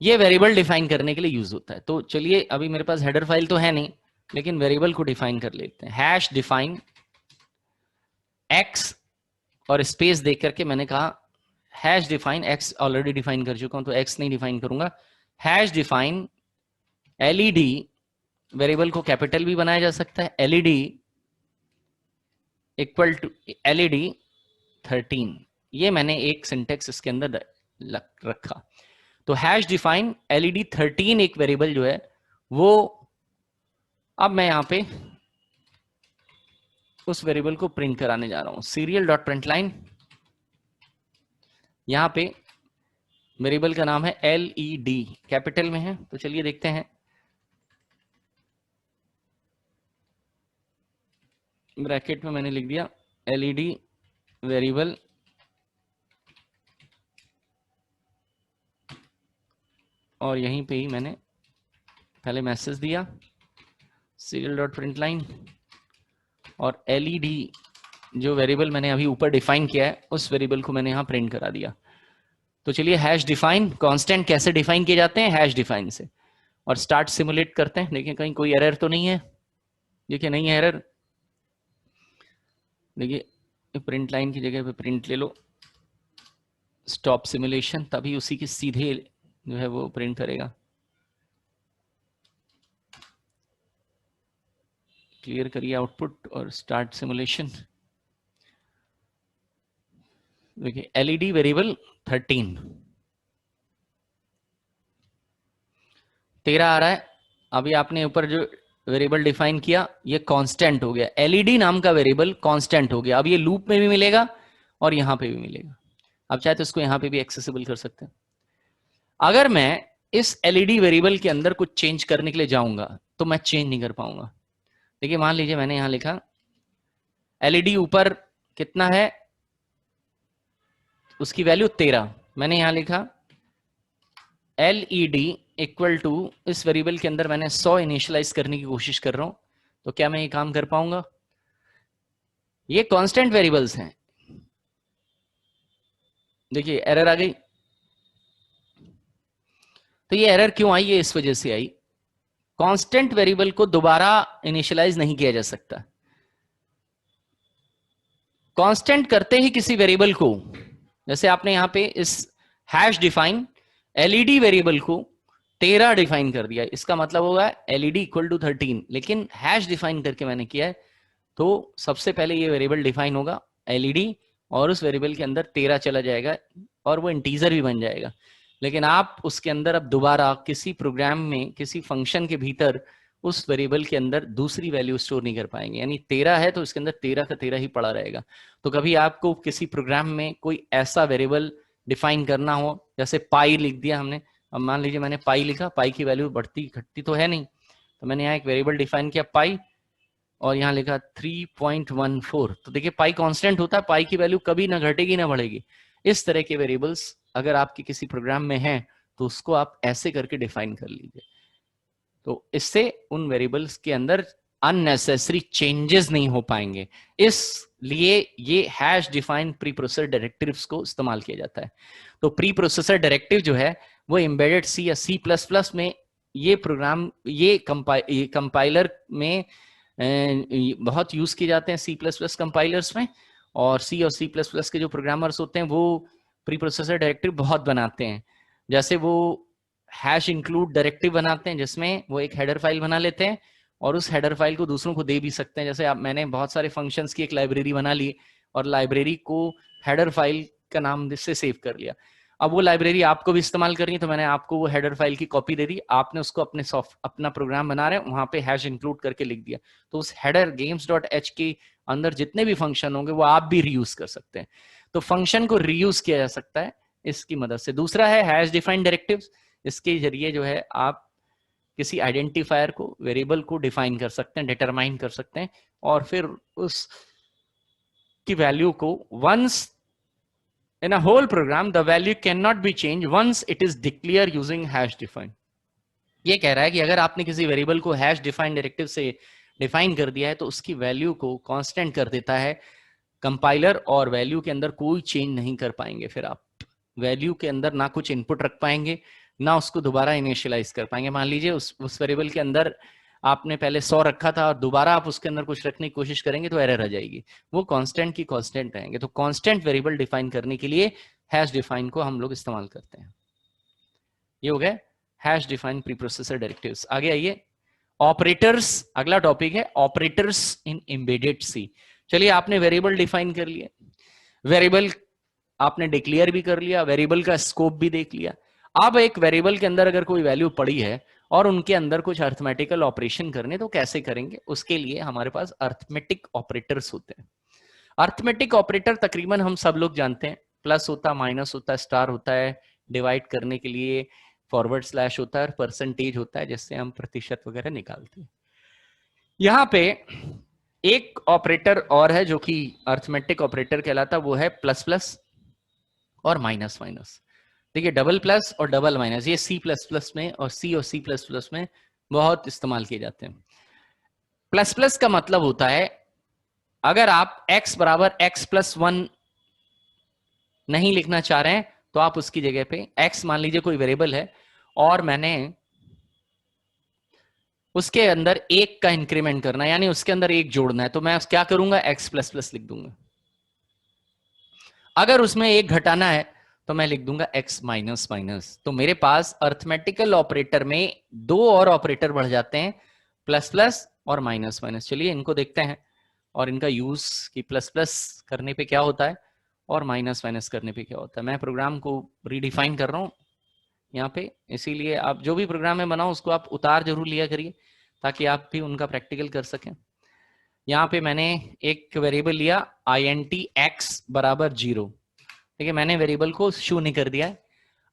ये वेरिएबल डिफाइन करने के लिए यूज होता है। तो चलिए, अभी मेरे पास हेडर फाइल तो है नहीं, लेकिन वेरिएबल को डिफाइन कर लेते हैं। हैश डिफाइन एक्स और स्पेस देख करके मैंने कहा hash define x, already define कर चुका हूं तो एक्स नहीं डिफाइन करूंगा। हैश डिफाइन एलईडी, वेरिएबल को कैपिटल भी बनाया जा सकता है, एलईडी इक्वल टू एलईडी 13। ये मैंने एक सिंटेक्स इसके अंदर रखा। तो हैश डिफाइन एलईडी 13 एक वेरिएबल जो है वो, अब मैं यहां पे उस वेरिएबल को प्रिंट कराने जा रहा हूं। सीरियल डॉट प्रिंट लाइन, यहां पे वेरिएबल का नाम है एलईडी, कैपिटल में है। तो चलिए देखते हैं, ब्रैकेट में मैंने लिख दिया एलईडी वेरिएबल, और यहीं पे ही मैंने पहले मैसेज दिया सीरियल डॉट प्रिंट लाइन, और एलईडी जो वेरिएबल मैंने अभी ऊपर डिफाइन किया है उस वेरिएबल को मैंने यहां प्रिंट करा दिया। तो चलिए हैश डिफाइन कांस्टेंट कैसे डिफाइन किए जाते हैं, हैश डिफाइन से, और स्टार्ट सिमुलेट करते हैं। देखिए कहीं कोई एरर तो नहीं है, देखिए नहीं है एरर। देखिए प्रिंट लाइन की जगह पे प्रिंट ले लो स्टॉप सिमुलेशन, तभी उसी के सीधे जो है वो प्रिंट करेगा। क्लियर करिए आउटपुट और स्टार्ट सिमुलेशन। देखिए एलईडी वेरिएबल 13 आ रहा है। अभी आपने ऊपर जो वेरिएबल डिफाइन किया ये कांस्टेंट हो गया, एलईडी नाम का वेरिएबल कांस्टेंट हो गया। अब ये लूप में भी मिलेगा और यहां पे भी मिलेगा। अब चाहे तो इसको यहां पे भी एक्सेसिबल कर सकते हैं। अगर मैं इस एलईडी वेरिएबल के अंदर कुछ चेंज करने के लिए जाऊंगा तो मैं चेंज नहीं कर पाऊंगा। देखिए मान लीजिए मैंने यहां लिखा एलईडी ऊपर कितना है, उसकी वैल्यू 13, मैंने यहां लिखा एलईडी इक्वल टू, इस वेरिएबल के अंदर मैंने 100 इनिशियलाइज करने की कोशिश कर रहा हूं, तो क्या मैं ये काम कर पाऊंगा? ये कांस्टेंट वेरिएबल्स हैं। देखिए एरर आ गई। तो ये एरर क्यों आई? ये इस वजह से आई, कांस्टेंट वेरिएबल को दोबारा इनिशियलाइज नहीं किया जा सकता। कांस्टेंट करते ही किसी वेरिएबल को, जैसे आपने यहां पे इस हैश डिफाइन एलईडी वेरिएबल को 13 डिफाइन कर दिया, इसका मतलब होगा एलईडी इक्वल टू 13, लेकिन हैश डिफाइन करके मैंने किया है तो सबसे पहले ये वेरिएबल डिफाइन होगा एलईडी, और उस वेरिएबल के अंदर 13 चला जाएगा और वो इंटीजर भी बन जाएगा। लेकिन आप उसके अंदर अब दोबारा किसी प्रोग्राम में किसी फंक्शन के भीतर उस वेरिएबल के अंदर दूसरी वैल्यू स्टोर नहीं कर पाएंगे। यानी 13 है तो इसके अंदर 13 का 13 ही पड़ा रहेगा। तो कभी आपको किसी प्रोग्राम में कोई ऐसा वेरिएबल डिफाइन करना हो, जैसे पाई लिख दिया हमने, अब मान लीजिए मैंने पाई लिखा, पाई की वैल्यू बढ़ती घटती तो है नहीं, तो मैंने यहाँ एक वेरिएबल डिफाइन किया पाई, और यहाँ लिखा 3.14। तो देखिए पाई कांस्टेंट होता है, पाई की वैल्यू कभी ना घटेगी ना बढ़ेगी। इस तरह के वेरिएबल्स अगर आपके किसी प्रोग्राम में हैं तो उसको आप ऐसे करके डिफाइन कर लीजिए। तो इससे उन वेरिएबल्स के अंदर अननेसेसरी चेंजेस नहीं हो पाएंगे। इसलिए ये hash define pre processor directives को इस्तेमाल किया जाता है। तो प्री प्रोसेसर डायरेक्टिव जो है वो एम्बेडेड सी या C++ में ये प्रोग्राम, ये कंपाइलर में बहुत यूज किए जाते हैं, C++ कंपाइलर्स में। और C और C++ के जो प्रोग्रामर्स होते हैं वो प्री प्रोसेसर डायरेक्टिव बहुत बनाते हैं। जैसे वो हैश इंक्लूड डायरेक्टिव बनाते हैं जिसमें वो एक हेडर फाइल बना लेते हैं और उस हेडर फाइल को दूसरों को दे भी सकते हैं। जैसे आप, मैंने बहुत सारे फंक्शंस की एक लाइब्रेरी बना ली और लाइब्रेरी को हेडर फाइल का नाम से सेव कर लिया। अब वो लाइब्रेरी आपको भी इस्तेमाल करनी है तो मैंने आपको वो हेडर फाइल की कॉपी दे दी, आपने उसको अपना प्रोग्राम बना रहे हैं वहां पे हैश इंक्लूड करके लिख दिया। तो उस हेडर games.h के अंदर जितने भी फंक्शन होंगे वो आप भी रीयूज कर सकते हैं। तो फंक्शन को रीयूज किया जा सकता है इसकी मदद से। दूसरा है हैश डिफाइंड डायरेक्टिव्स। इसके जरिए जो है आप किसी आइडेंटिफायर को, वेरिएबल को डिफाइन कर सकते हैं, डिटरमाइन कर सकते हैं, और फिर उस की वैल्यू को once in a whole program the value cannot be changed once it is declared using hash define। ये कह रहा है कि अगर आपने किसी वेरिएबल को हैश डिफाइन डायरेक्टिव से डिफाइन कर दिया है तो उसकी वैल्यू को कांस्टेंट कर देता है कंपाइलर, और वैल्यू के अंदर कोई चेंज नहीं कर पाएंगे। फिर आप वैल्यू के अंदर ना कुछ इनपुट रख पाएंगे, ना उसको दोबारा इनिशियलाइज कर पाएंगे। मान लीजिए उस वेरिएबल के अंदर आपने पहले 100 रखा था और दोबारा आप उसके अंदर कुछ रखने की कोशिश करेंगे तो एरर आ जाएगी। वो कांस्टेंट की कांस्टेंट रहेंगे। तो कांस्टेंट वेरिएबल डिफाइन करने के लिए हैश डिफाइन को हम लोग इस्तेमाल करते हैं। ये हो गया hash define pre processor directives. आगे आइए, ऑपरेटर्स अगला टॉपिक है, ऑपरेटर्स इन एम्बेडेड सी। चलिए आपने वेरिएबल डिफाइन कर लिया, वेरिएबल आपने डिक्लेयर भी कर लिया, वेरिएबल का स्कोप भी देख लिया। अब एक वेरिएबल के अंदर अगर कोई वैल्यू पड़ी है और उनके अंदर कुछ अर्थमेटिकल ऑपरेशन करने, तो कैसे करेंगे? उसके लिए हमारे पास अर्थमेटिक ऑपरेटर्स होते हैं। अर्थमेटिक ऑपरेटर तकरीबन हम सब लोग जानते हैं, प्लस होता है, माइनस होता है, स्टार होता है, डिवाइड करने के लिए फॉरवर्ड स्लैश होता है, परसेंटेज होता है जिससे हम प्रतिशत वगैरह निकालते हैं। यहां पे एक ऑपरेटर और है जो कि अर्थमेटिक ऑपरेटर कहलाता है, वो है प्लस प्लस और माइनस माइनस। देखिए डबल प्लस और डबल माइनस ये सी प्लस प्लस में और सी प्लस प्लस में बहुत इस्तेमाल किए जाते हैं। प्लस प्लस का मतलब होता है अगर आप x बराबर x प्लस 1 नहीं लिखना चाह रहे हैं तो आप उसकी जगह पे x मान लीजिए कोई वेरिएबल है और मैंने उसके अंदर एक का इंक्रीमेंट करना है, यानी उसके अंदर एक जोड़ना है, तो मैं क्या करूंगा? x प्लस प्लस लिख दूंगा। अगर उसमें एक घटाना है तो मैं लिख दूंगा x माइनस माइनस। तो मेरे पास अर्थमेटिकल ऑपरेटर में दो और ऑपरेटर बढ़ जाते हैं, प्लस प्लस और माइनस माइनस। चलिए इनको देखते हैं और इनका यूज कि प्लस प्लस करने पे क्या होता है और माइनस माइनस करने पे क्या होता है। मैं प्रोग्राम को रीडिफाइन कर रहा हूं यहाँ पे, इसीलिए आप जो भी प्रोग्राम में बनाओ उसको आप उतार जरूर लिया करिए ताकि आप भी उनका प्रैक्टिकल कर सकें। यहाँ पे मैंने एक वेरिएबल लिया int x बराबर 0। देखिए मैंने वेरिएबल को शून्य कर दिया है।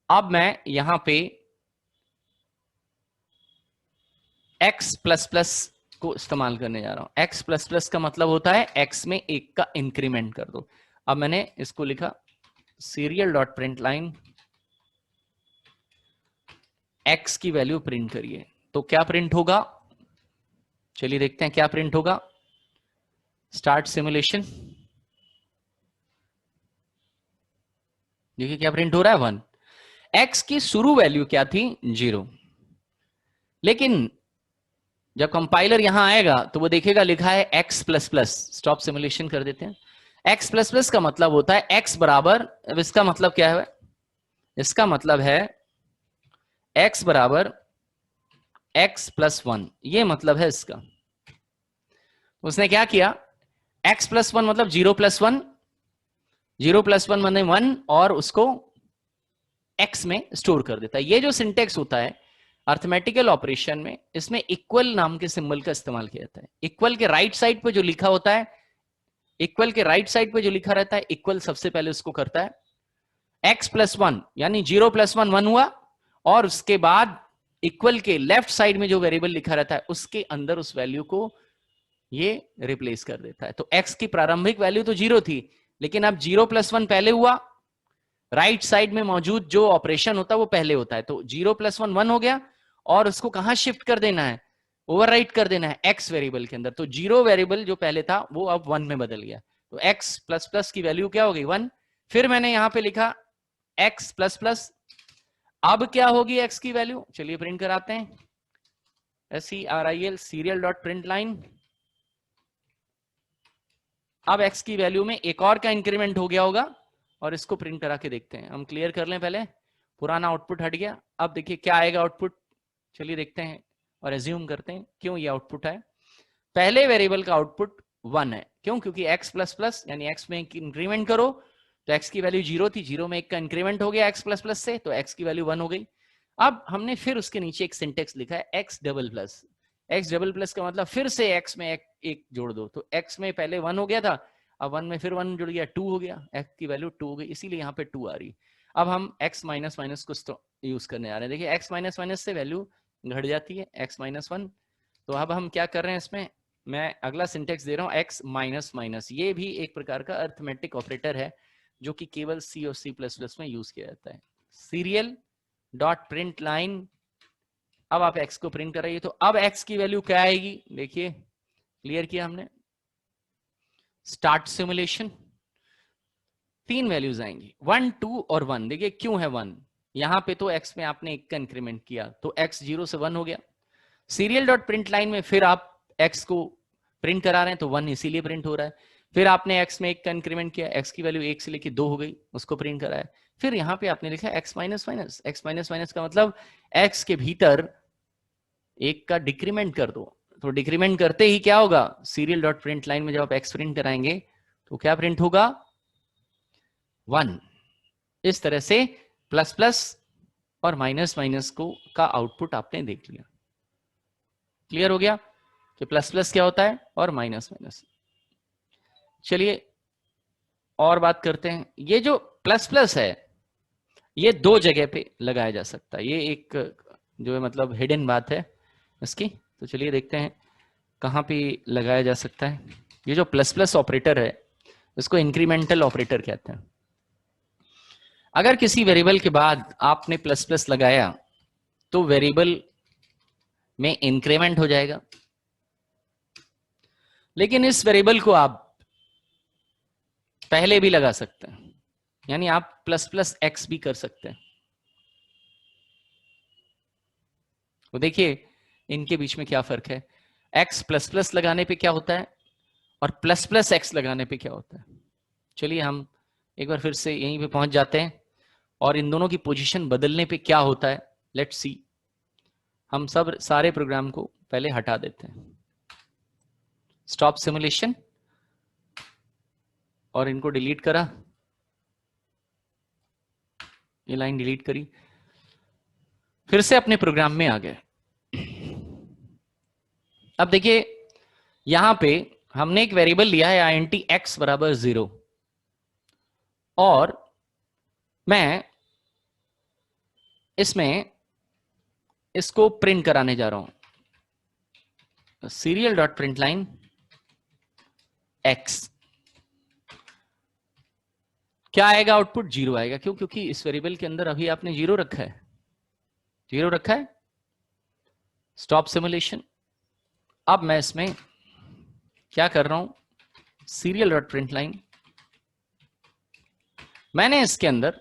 अब मैं यहाँ पे x प्लस प्लस को इस्तेमाल करने जा रहा हूं। x प्लस प्लस का मतलब होता है x में एक का इंक्रीमेंट कर दो। अब मैंने इसको लिखा serial dot print line x की वैल्यू प्रिंट करिए, तो क्या प्रिंट होगा? चलिए देखते हैं क्या प्रिंट होगा। Start simulation. देखिए क्या प्रिंट हो रहा है? 1। x की शुरू वैल्यू क्या थी? 0। लेकिन जब कंपाइलर यहां आएगा तो वो देखेगा लिखा है x plus plus. Stop simulation कर देते हैं। x प्लस प्लस का मतलब होता है x बराबर, अब इसका मतलब क्या है? इसका मतलब है x बराबर x प्लस 1, ये मतलब है इसका। उसने क्या किया? x प्लस 1 मतलब 0 प्लस 1, 0 प्लस 1 मतलब 1 और उसको x में स्टोर कर देता है। ये जो सिंटेक्स होता है अर्थमेटिकल ऑपरेशन में, इसमें इक्वल नाम के सिंबल का इस्तेमाल किया जाता है। इक्वल के राइट साइड पे जो लिखा होता है, इक्वल के राइट साइड पे जो लिखा रहता है, इक्वल सबसे पहले उसको करता है। x प्लस 1 यानी 0 प्लस 1 1 हुआ, और उसके बाद इक्वल के लेफ्ट साइड में जो वेरिएबल लिखा रहता है उसके अंदर उस वैल्यू को ये रिप्लेस कर देता है। तो x की प्रारंभिक वैल्यू तो 0 थी, लेकिन अब 0 प्लस 1 पहले हुआ, राइट साइड में मौजूद जो ऑपरेशन होता है वो पहले होता है। तो 0 प्लस 1 1 हो गया, और उसको कहां शिफ्ट कर देना है? ओवरराइट कर देना है x वेरिएबल के अंदर। तो 0 वेरिएबल जो पहले था वो अब 1 में बदल गया। तो x प्लस प्लस की वैल्यू क्या हो गई? 1। फिर मैंने यहां पे लिखा x प्लस प्लस। अब क्या होगी x की वैल्यू? चलिए प्रिंट कराते हैं। SERIL serial dot print line. अब x की वैल्यू में एक और का इंक्रीमेंट हो गया होगा, और इसको प्रिंट करा के देखते हैं। हम क्लियर कर लें पहले, पुराना आउटपुट हट गया। अब देखिए क्या आएगा आउटपुट। चलिए देखते हैं और एज्यूम करते हैं क्यों ये आउटपुट है। पहले वेरिएबल का आउटपुट 1 है। क्यों? क्योंकि x प्लस प्लस यानी x में इंक्रीमेंट करो तो x की वैल्यू 0 थी, 0 में एक का इंक्रीमेंट हो गया x प्लस प्लस से, तो x की वैल्यू 1 हो गई। अब हमने फिर उसके नीचे एक सिंटेक्स लिखा है x double plus. x double plus का मतलब फिर से x में एक जोड़ दो। तो x में पहले 1 हो गया था, अब 1 में फिर 1 जुड़ गया, 2 हो गया, x की वैल्यू 2 हो गई, इसीलिए यहाँ पे 2 आ रही। अब हम x माइनस माइनस को यूज करने आ रहे हैं। देखिए x माइनस माइनस से वैल्यू घट जाती है, x माइनस 1। तो अब हम क्या कर रहे हैं इसमें, मैं अगला सिंटेक्स दे रहा हूं x माइनस माइनस। ये भी एक प्रकार का अर्थमेटिक ऑपरेटर है जो कि केवल C और C++ में यूज किया जाता है। Serial dot print line. अब आप x को प्रिंट कराइए, तो अब x की वैल्यू क्या आएगी? देखिए क्लियर किया हमने। Start simulation. 3 वैल्यूज आएंगी, 1 2 और 1। देखिए क्यों है 1? यहाँ पे तो x में आपने 1 का इंक्रीमेंट किया तो x 0 से 1 हो गया। सीरियल डॉट प्रिंट लाइन में फिर आप x को प्रिंट करा रहे हैं तो 1 इसीलिए प्रिंट हो रहा है। फिर आपने x में 1 का इंक्रीमेंट किया, x की वैल्यू 1 से लेके 2 हो गई, उसको प्रिंट करा है। फिर यहाँ पे आपने लिखा x minus minus, x minus minus का मतलब x के भीतर 1 का डिक्रीमेंट कर दो। तो डिक्रीमेंट करते ही क्या होगा, सीरियल डॉट प्रिंट लाइन में जब आप x प्रिंट कराएंगे तो क्या प्रिंट होगा, 1। इस तरह से प्लस प्लस और माइनस माइनस को का आउटपुट आपने देख लिया। क्लियर हो गया कि प्लस प्लस क्या होता है और माइनस माइनस। चलिए और बात करते हैं। ये जो प्लस प्लस है ये 2 जगह पे लगाया जा सकता है, ये एक जो है मतलब हिडन बात है इसकी। तो चलिए देखते हैं कहाँ पे लगाया जा सकता है। ये जो प्लस प्लस ऑपरेटर है इसको इंक्रीमेंटल ऑपरेटर कहते हैं। अगर किसी वेरिएबल के बाद आपने प्लस प्लस लगाया तो वेरिएबल में इंक्रीमेंट हो जाएगा, लेकिन इस वेरिएबल को आप पहले भी लगा सकते हैं, यानी आप प्लस प्लस एक्स भी कर सकते हैं। तो देखिए इनके बीच में क्या फर्क है, एक्स प्लस प्लस लगाने पे क्या होता है और प्लस प्लस एक्स लगाने पे क्या होता है। चलिए हम एक बार फिर से यहीं पे पहुंच जाते हैं और इन दोनों की पोजीशन बदलने पे क्या होता है लेट्स सी। हम सब सारे प्रोग्राम को पहले हटा देते हैं, स्टॉप सिमुलेशन, और इनको डिलीट करा, ये लाइन डिलीट करी, फिर से अपने प्रोग्राम में आ गए। अब देखिए यहां पे हमने एक वेरिएबल लिया है int x बराबर 0 और मैं इसमें इसको प्रिंट कराने जा रहा हूं, serial dot print line x। क्या आएगा आउटपुट, 0 आएगा। क्यों, क्योंकि इस वेरिएबल के अंदर अभी आपने 0 रखा है, 0 रखा है। Stop simulation. अब मैं इसमें क्या कर रहा हूं, सीरियल डॉट प्रिंट लाइन, मैंने इसके अंदर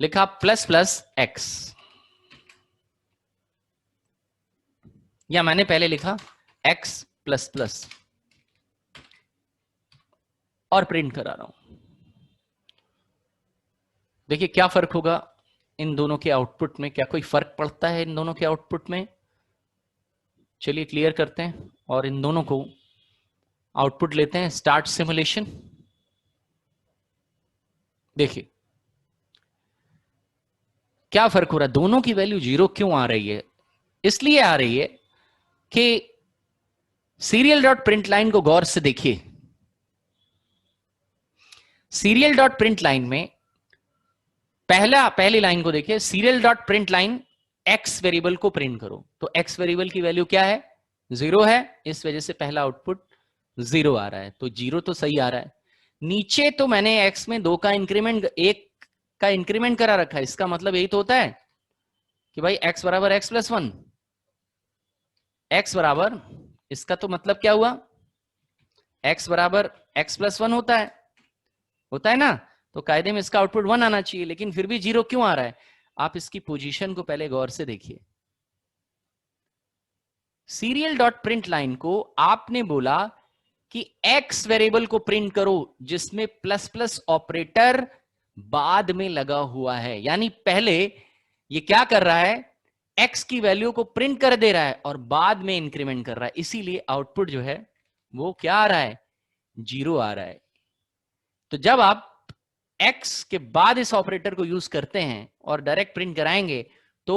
लिखा प्लस प्लस एक्स, या मैंने पहले लिखा x प्लस प्लस और प्रिंट करा रहा हूं। देखिए क्या फर्क होगा इन दोनों के आउटपुट में, क्या कोई फर्क पड़ता है इन दोनों के आउटपुट में। चलिए क्लियर करते हैं और इन दोनों को आउटपुट लेते हैं, स्टार्ट सिमुलेशन। देखिए क्या फर्क हो रहा है, दोनों की वैल्यू 0 क्यों आ रही है, इसलिए आ रही है कि सीरियल डॉट प्रिंट लाइन को गौर से देखिए। सीरियल डॉट प्रिंट लाइन में पहली लाइन को देखिए, serial dot print line x variable को प्रिंट करो, तो एक्स वेरिएबल की वैल्यू क्या है, 0 है, इस वजह से पहला आउटपुट 0 आ रहा है, तो 0 तो सही आ रहा है। नीचे तो मैंने एक्स में 2 का इंक्रीमेंट, 1 का इंक्रीमेंट करा रखा है, इसका मतलब यही तो होता है कि भाई x बराबर x प्लस 1, x बराबर, इसका तो मतलब क्या हुआ, x बराबर x प्लस 1 होता है ना, तो कायदे में इसका आउटपुट 1 आना चाहिए, लेकिन फिर भी 0 क्यों आ रहा है। आप इसकी पोजीशन को पहले गौर से देखिए। सीरियल डॉट प्रिंट लाइन को आपने बोला कि x वेरिएबल को प्रिंट करो जिसमें प्लस प्लस ऑपरेटर बाद में लगा हुआ है, यानी पहले ये क्या कर रहा है, x की वैल्यू को प्रिंट कर दे रहा है और बाद में इंक्रीमेंट कर रहा है, इसीलिए आउटपुट जो है वो क्या आ रहा है, 0 आ रहा है। तो जब आप x के बाद इस ऑपरेटर को यूज करते हैं और डायरेक्ट प्रिंट कराएंगे तो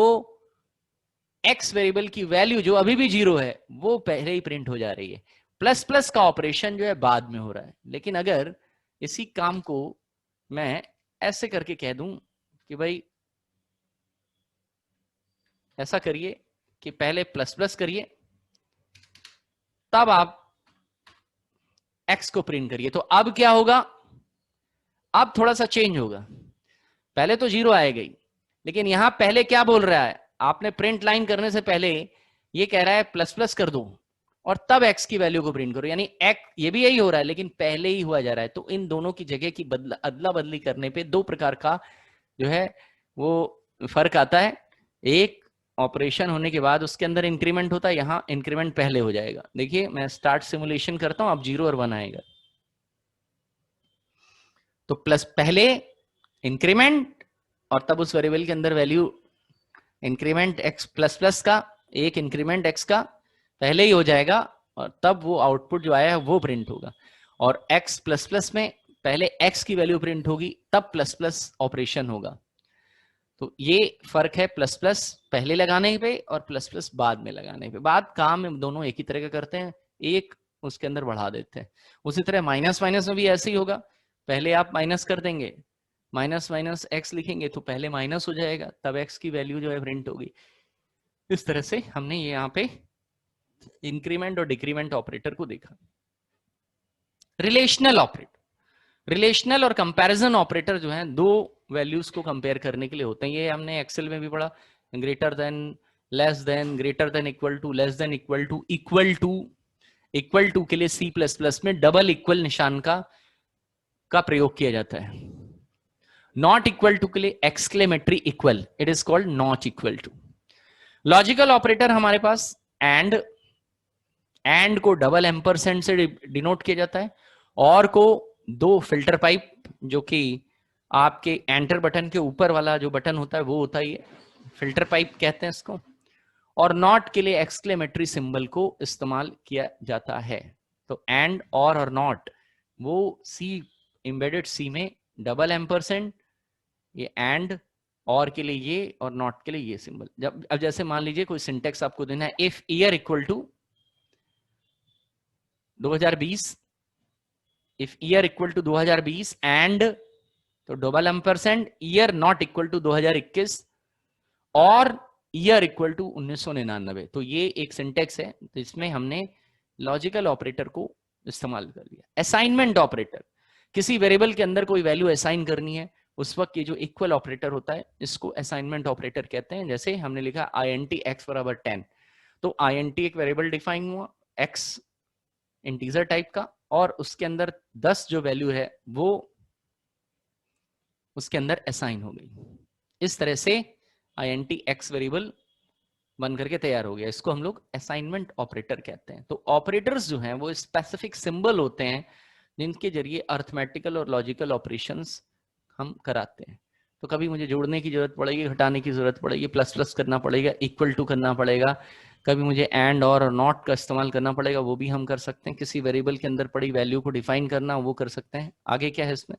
x वेरिएबल की वैल्यू जो अभी भी 0 है वो पहले ही प्रिंट हो जा रही है, प्लस प्लस का ऑपरेशन जो है बाद में हो रहा है। लेकिन अगर इसी काम को मैं ऐसे करके कह दूं कि भाई ऐसा करिए कि पहले प्लस प्लस करिए तब आप x को प्रिंट करिए, तो अब क्या होगा, अब थोड़ा सा चेंज होगा। पहले तो 0 आएगा ही, लेकिन यहां पहले क्या बोल रहा है, आपने प्रिंट लाइन करने से पहले ये कह रहा है प्लस प्लस कर दो और तब x की वैल्यू को प्रिंट करो, यानी x ये भी यही हो रहा है लेकिन पहले ही हुआ जा रहा है। तो इन दोनों की जगह की अदला बदली करने पे 2 प्रकार का जो है वो फर्क आता है। एक ऑपरेशन होने के बाद उसके अंदर इंक्रीमेंट होता है, यहाँ इंक्रीमेंट पहले हो जाएगा। देखिए मैं स्टार्ट सिमुलेशन करता हूं, अब 0 और 1 आएगा। तो प्लस पहले इंक्रीमेंट और तब उस वेरिएबल के अंदर value increment x plus plus का, एक इंक्रीमेंट x का पहले ही हो जाएगा और तब वो आउटपुट जो आया है वो प्रिंट होगा। और x प्लस प्लस में पहले x की वैल्यू प्रिंट होगी तब प्लस प्लस ऑपरेशन होगा। तो ये फर्क है प्लस प्लस पहले लगाने पे और प्लस प्लस बाद में लगाने पे। बाद काम दोनों एक ही तरह का करते हैं, एक उसके अंदर बढ़ा देते हैं। उसी तरह माइनस माइनस में भी ऐसे ही होगा, पहले आप माइनस कर देंगे, माइनस माइनस एक्स लिखेंगे तो पहले माइनस हो जाएगा तब एक्स की वैल्यू जो है प्रिंट होगी। इस तरह से हमने ये यहाँ पे इंक्रीमेंट और डिक्रीमेंट ऑपरेटर को देखा। रिलेशनल ऑपरेटर, रिलेशनल और कंपैरिजन ऑपरेटर जो है दो वैल्यूज को कंपेयर करने के लिए होते हैं। ये हमने एक्सेल में भी पढ़ा, greater than, less than, greater than equal to, less than equal to, equal to. Equal to के लिए सी प्लस प्लस में डबल इक्वल निशान का प्रयोग किया जाता है। नॉट इक्वल टू के लिए exclamatory equal, it is called not equal to. Logical operator हमारे पास एंड को डबल एम्परसेंड से डिनोट किया जाता है, और को दो फिल्टर पाइप जो कि आपके एंटर बटन के ऊपर वाला जो बटन होता है वो होता ही है, फिल्टर पाइप कहते हैं इसको। और नॉट के लिए एक्सक्लेमेटरी सिंबल को इस्तेमाल किया जाता है। तो एंड और नॉट वो सी, एम्बेडेड सी में डबल एम्परसेंड, ये एंड, और के लिए ये और नॉट के लिए ये सिंबल। जब अब जैसे मान लीजिए कोई सिंटेक्स आपको देना है, if year equal to 2020, if year equal to 2020 and, तो double ampersand, year not equal to 2021 और ईयर इक्वल टू 1999। तो ये एक सिंटेक्स है, तो इसमें हमने लॉजिकल ऑपरेटर को इस्तेमाल कर लिया। असाइनमेंट ऑपरेटर, किसी वेरिएबल के अंदर कोई वैल्यू असाइन करनी है, उस वक्त ये जो इक्वल ऑपरेटर होता है इसको असाइनमेंट ऑपरेटर कहते हैं। जैसे हमने लिखा int x बराबर 10, तो int एक वेरिएबल डिफाइन हुआ x इंटीजर टाइप का, और उसके अंदर 10 जो वैल्यू है वो उसके अंदर असाइन हो गई। इस तरह से int x वेरिएबल बन करके तैयार हो गया। इसको हम लोग असाइनमेंट ऑपरेटर कहते हैं। तो ऑपरेटर्स जो हैं वो स्पेसिफिक सिंबल होते हैं जिनके जरिए अर्थमेटिकल और लॉजिकल ऑपरेशंस हम कराते हैं। तो कभी मुझे जोड़ने की जरूरत पड़ेगी, घटाने की जरूरत पड़ेगी, प्लस प्लस करना पड़ेगा, इक्वल टू करना पड़ेगा, कभी मुझे एंड और नॉट का इस्तेमाल करना पड़ेगा, वो भी हम कर सकते हैं। किसी वेरिएबल के अंदर पड़ी वैल्यू को डिफाइन करना, वो कर सकते हैं। आगे क्या है इसमें,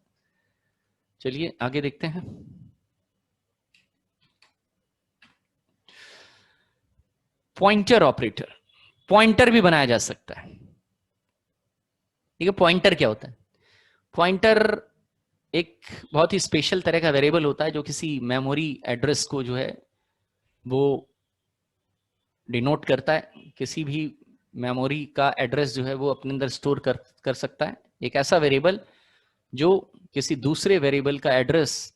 चलिए आगे देखते हैं। पॉइंटर ऑपरेटर, पॉइंटर भी बनाया जा सकता है। ठीक है, पॉइंटर क्या होता है? पॉइंटर एक बहुत ही स्पेशल तरह का वेरिएबल होता है जो किसी मेमोरी एड्रेस को जो है वो डिनोट करता है। किसी भी मेमोरी का एड्रेस जो है वो अपने अंदर स्टोर कर सकता है। एक ऐसा वेरिएबल जो किसी दूसरे वेरिएबल का एड्रेस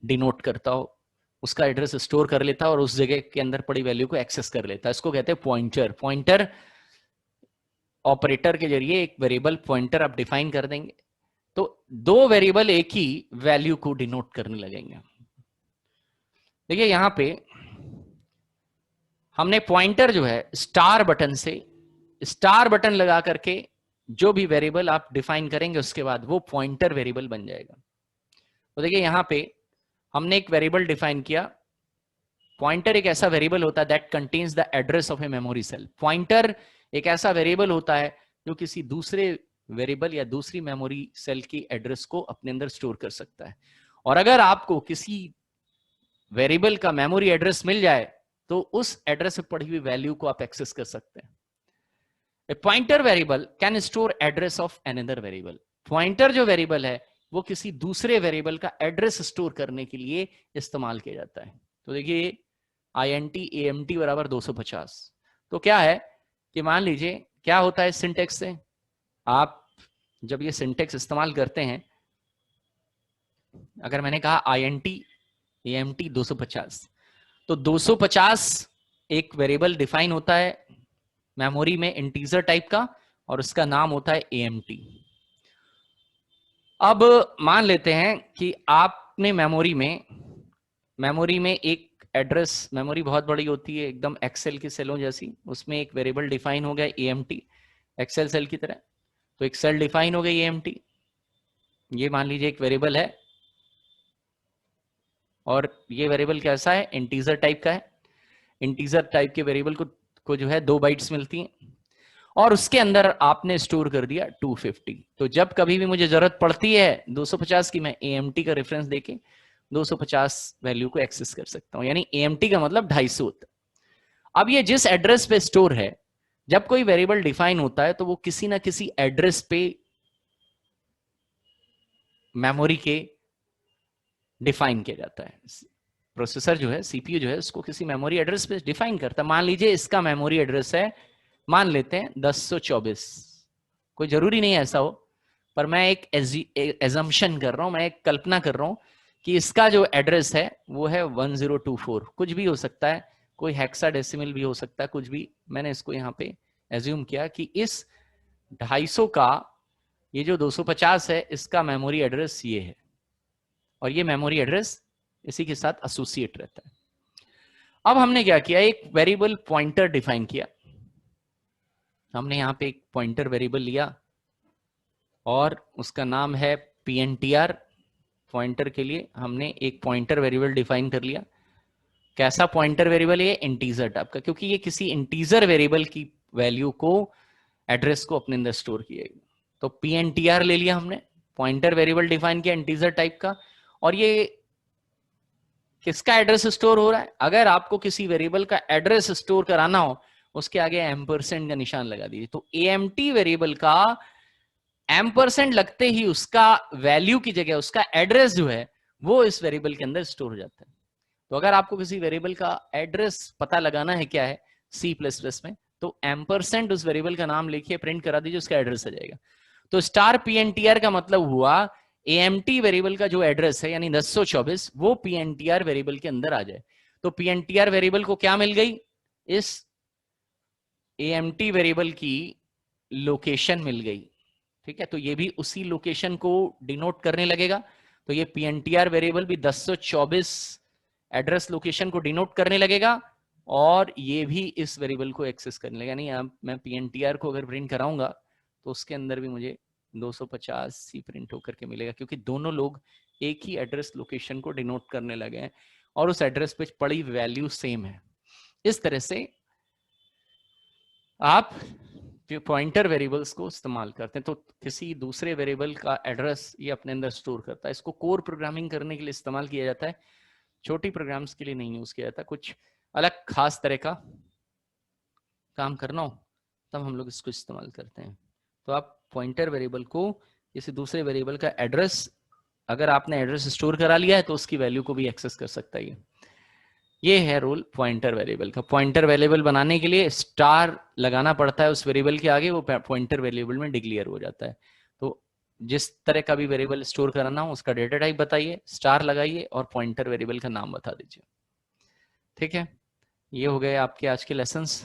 डिनोट करता हो, उसका एड्रेस स्टोर कर लेता है और उस जगह के अंदर पड़ी वैल्यू को एक्सेस कर लेता है। इसको कहते हैं पॉइंटर। पॉइंटर ऑपरेटर के जरिए एक वेरिएबल पॉइंटर आप डिफाइन कर देंगे तो दो वेरिएबल एक ही वैल्यू को डिनोट करने लगेंगे। देखिए यहां पे हमने पॉइंटर जो है स्टार बटन से, स्टार बटन लगा करके जो भी वेरिएबल आप डिफाइन करेंगे उसके बाद वो पॉइंटर वेरिएबल बन जाएगा। तो देखिए यहां पे हमने एक वेरिएबल डिफाइन किया। पॉइंटर एक ऐसा वेरिएबल होता है that contains the address of a memory cell. Pointer एक ऐसा वेरिएबल होता है जो किसी दूसरे वेरिएबल या दूसरी मेमोरी सेल की एड्रेस को अपने अंदर स्टोर कर सकता है। और अगर आपको किसी वेरिएबल का मेमोरी एड्रेस मिल जाए तो उस एड्रेस पे पड़ी हुई वैल्यू को आप एक्सेस कर सकते हैं। ए pointer variable can store address of another variable. Pointer जो वेरिएबल है वो किसी दूसरे वेरिएबल का एड्रेस स्टोर करने के लिए इस्तेमाल किया जाता है। तो देखिए int amt बराबर 250। तो क्या है कि मान लीजिए क्या होता है सिंटेक्स से, आप जब ये सिंटेक्स इस्तेमाल करते हैं, अगर मैंने कहा int amt 250, तो 250 एक वेरिएबल डिफाइन होता है मेमोरी में इंटीजर टाइप का और उसका नाम होता है amt। अब मान लेते हैं कि आपने मेमोरी में मेमोरी में एक एड्रेस, मेमोरी बहुत बड़ी होती है एकदम एक्सेल की सेलों जैसी, उसमें एक वेरिएबल डिफाइन हो गया AMT, एक्सेल सेल की तरह। तो एक सेल डिफाइन हो गई AMT, ये मान लीजिए एक वेरिएबल है, और ये वेरिएबल कैसा है, इंटीजर टाइप का है। इंटीजर टाइप के वेरिएबल को जो है 2 बाइट्स मिलती हैं, और उसके अंदर आपने स्टोर कर दिया 250। तो जब कभी भी मुझे जरूरत पड़ती है 250 की, मैं AMT का रेफरेंस देके 250 वैल्यू को एक्सेस कर सकता हूं, यानी AMT का मतलब 250 होता है। अब ये जिस एड्रेस पे स्टोर है, जब कोई वेरिएबल डिफाइन होता है तो वो किसी ना किसी एड्रेस पे मेमोरी के डिफाइन किया जाता है। प्रोसेसर जो है, CPU जो है, उसको किसी मेमोरी एड्रेस पे डिफाइन करता है। मान लीजिए इसका मेमोरी एड्रेस है, मान लेते हैं 1024, कोई जरूरी नहीं है ऐसा हो, पर मैं एक एजम्पशन कर रहा हूं, मैं एक कल्पना कर रहा हूं कि इसका जो एड्रेस है वो है 1024, कुछ भी हो सकता है, कोई हेक्साडेसिमल भी हो सकता है, कुछ भी। मैंने इसको यहाँ पे एज्यूम किया कि इस 250 का ये जो 250 है, इसका मेमोरी एड्रेस ये है, और ये मेमोरी एड्रेस इसी के साथ एसोसिएट रहता है। अब हमने क्या किया, एक वेरिएबल पॉइंटर डिफाइन किया। हमने यहाँ पे एक पॉइंटर वेरिएबल लिया और उसका नाम है PNTR। पॉइंटर के लिए हमने एक पॉइंटर वेरिएबल डिफाइन कर लिया। कैसा पॉइंटर वेरिएबल है, इंटीजर टाइप का, क्योंकि ये किसी इंटीजर वेरिएबल की वैल्यू को, एड्रेस को अपने अंदर स्टोर किएगा। तो PNTR ले लिया हमने, पॉइंटर वेरिएबल डिफाइन किया इंटीजर टाइप का। और ये किसका एड्रेस स्टोर हो रहा है, अगर आपको किसी वेरिएबल का एड्रेस स्टोर कराना हो, उसके आगे एम्परसेंड का निशान लगा दीजिए। तो AMT वेरिएबल का एम्परसेंड लगते ही उसका वैल्यू की जगह उसका एड्रेस जो है वो इस वेरिएबल के अंदर स्टोर हो जाता है। तो अगर आपको किसी वेरिएबल का एड्रेस पता लगाना है क्या है C++ में, तो एम्परसेंड उस वेरिएबल का नाम लिखिए, प्रिंट करा दीजिए, उसका एड्रेस आ जाएगा। तो स्टार PNTR का मतलब हुआ AMT वेरिएबल का जो एड्रेस है, यानी 1024, वो PNTR वेरिएबल के अंदर आ जाए। तो PNTR वेरिएबल को क्या मिल गई, इस AMT वेरिएबल की लोकेशन मिल गई। ठीक है, तो ये भी उसी लोकेशन को डिनोट करने लगेगा। तो ये PNTR वेरिएबल भी 1024 एड्रेस लोकेशन को डिनोट करने लगेगा, और ये भी इस वेरिएबल को एक्सेस करने लगेगा। यानी मैं PNTR को अगर प्रिंट कराऊंगा तो उसके अंदर भी मुझे 250 ही प्रिंट होकर के मिलेगा, क्योंकि दोनों लोग एक ही एड्रेस लोकेशन को डिनोट करने लगे हैं और उस एड्रेस पे पड़ी वैल्यू सेम है। इस तरह से आप पॉइंटर वेरिएबल्स को इस्तेमाल करते हैं। तो किसी दूसरे वेरिएबल का एड्रेस ये अपने अंदर स्टोर करता है। इसको कोर प्रोग्रामिंग करने के लिए इस्तेमाल किया जाता है, छोटी प्रोग्राम्स के लिए नहीं यूज किया जाता। कुछ अलग खास तरह का काम करना हो तब हम लोग इसको इस्तेमाल करते हैं। तो आप पॉइंटर वेरिएबल को किसी दूसरे वेरिएबल का एड्रेस, अगर आपने एड्रेस स्टोर करा लिया है तो उसकी वैल्यू को भी एक्सेस कर सकता है। ये है रोल पॉइंटर वेरिएबल का। पॉइंटर वेरिएबल बनाने के लिए स्टार लगाना पड़ता है उस वेरिएबल के आगे, वो पॉइंटर वेरिएबल में डिक्लेयर हो जाता है। तो जिस तरह का भी वेरिएबल स्टोर कराना हो उसका डेटा टाइप बताइए, स्टार लगाइए और पॉइंटर वेरिएबल का नाम बता दीजिए। ठीक है, ये हो गए आपके आज के लेसन्स,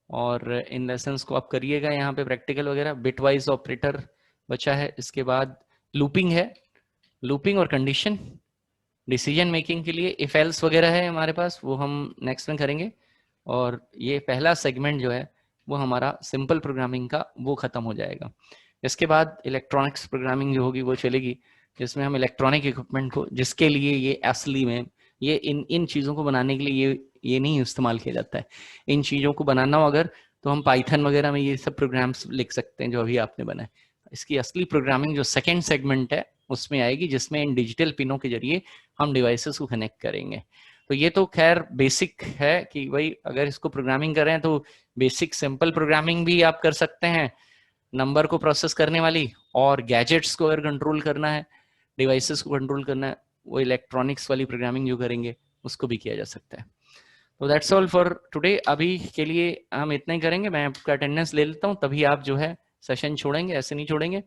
और इन लेसन्स को आप करिएगा। यहाँ पे प्रैक्टिकल वगैरह, बिटवाइज ऑपरेटर बचा है, इसके बाद लूपिंग है, लूपिंग और कंडीशन, डिसीजन मेकिंग के लिए इफ एल्स वगैरह है हमारे पास, वो हम नेक्स्ट में करेंगे। और ये पहला सेगमेंट जो है वो हमारा सिंपल प्रोग्रामिंग का वो खत्म हो जाएगा। इसके बाद इलेक्ट्रॉनिक्स प्रोग्रामिंग जो होगी वो चलेगी, जिसमें हम इलेक्ट्रॉनिक इक्विपमेंट को, जिसके लिए ये असली में ये इन चीज़ों को बनाने के लिए ये नहीं इस्तेमाल किया जाता है। इन चीज़ों को बनाना हो अगर, तो हम पाइथन वगैरह में ये सब प्रोग्राम्स लिख सकते हैं जो अभी आपने बनाए। इसकी असली प्रोग्रामिंग जो सेकेंड सेगमेंट है उसमें आएगी, जिसमें इन डिजिटल पिनों के जरिए हम डिवाइसेस को कनेक्ट करेंगे। तो ये तो खैर बेसिक है कि भाई अगर इसको प्रोग्रामिंग कर रहे हैं तो बेसिक सिंपल प्रोग्रामिंग भी आप कर सकते हैं, नंबर को प्रोसेस करने वाली, और गैजेट्स को अगर कंट्रोल करना है, डिवाइसेस को कंट्रोल करना है, वो इलेक्ट्रॉनिक्स वाली प्रोग्रामिंग जो करेंगे उसको भी किया जा सकता है। तो दैट्स ऑल फॉर टुडे। अभी के लिए हम इतना ही करेंगे। मैं आपका अटेंडेंस ले लेता हूँ, तभी आप जो है सेशन छोड़ेंगे, ऐसे नहीं छोड़ेंगे।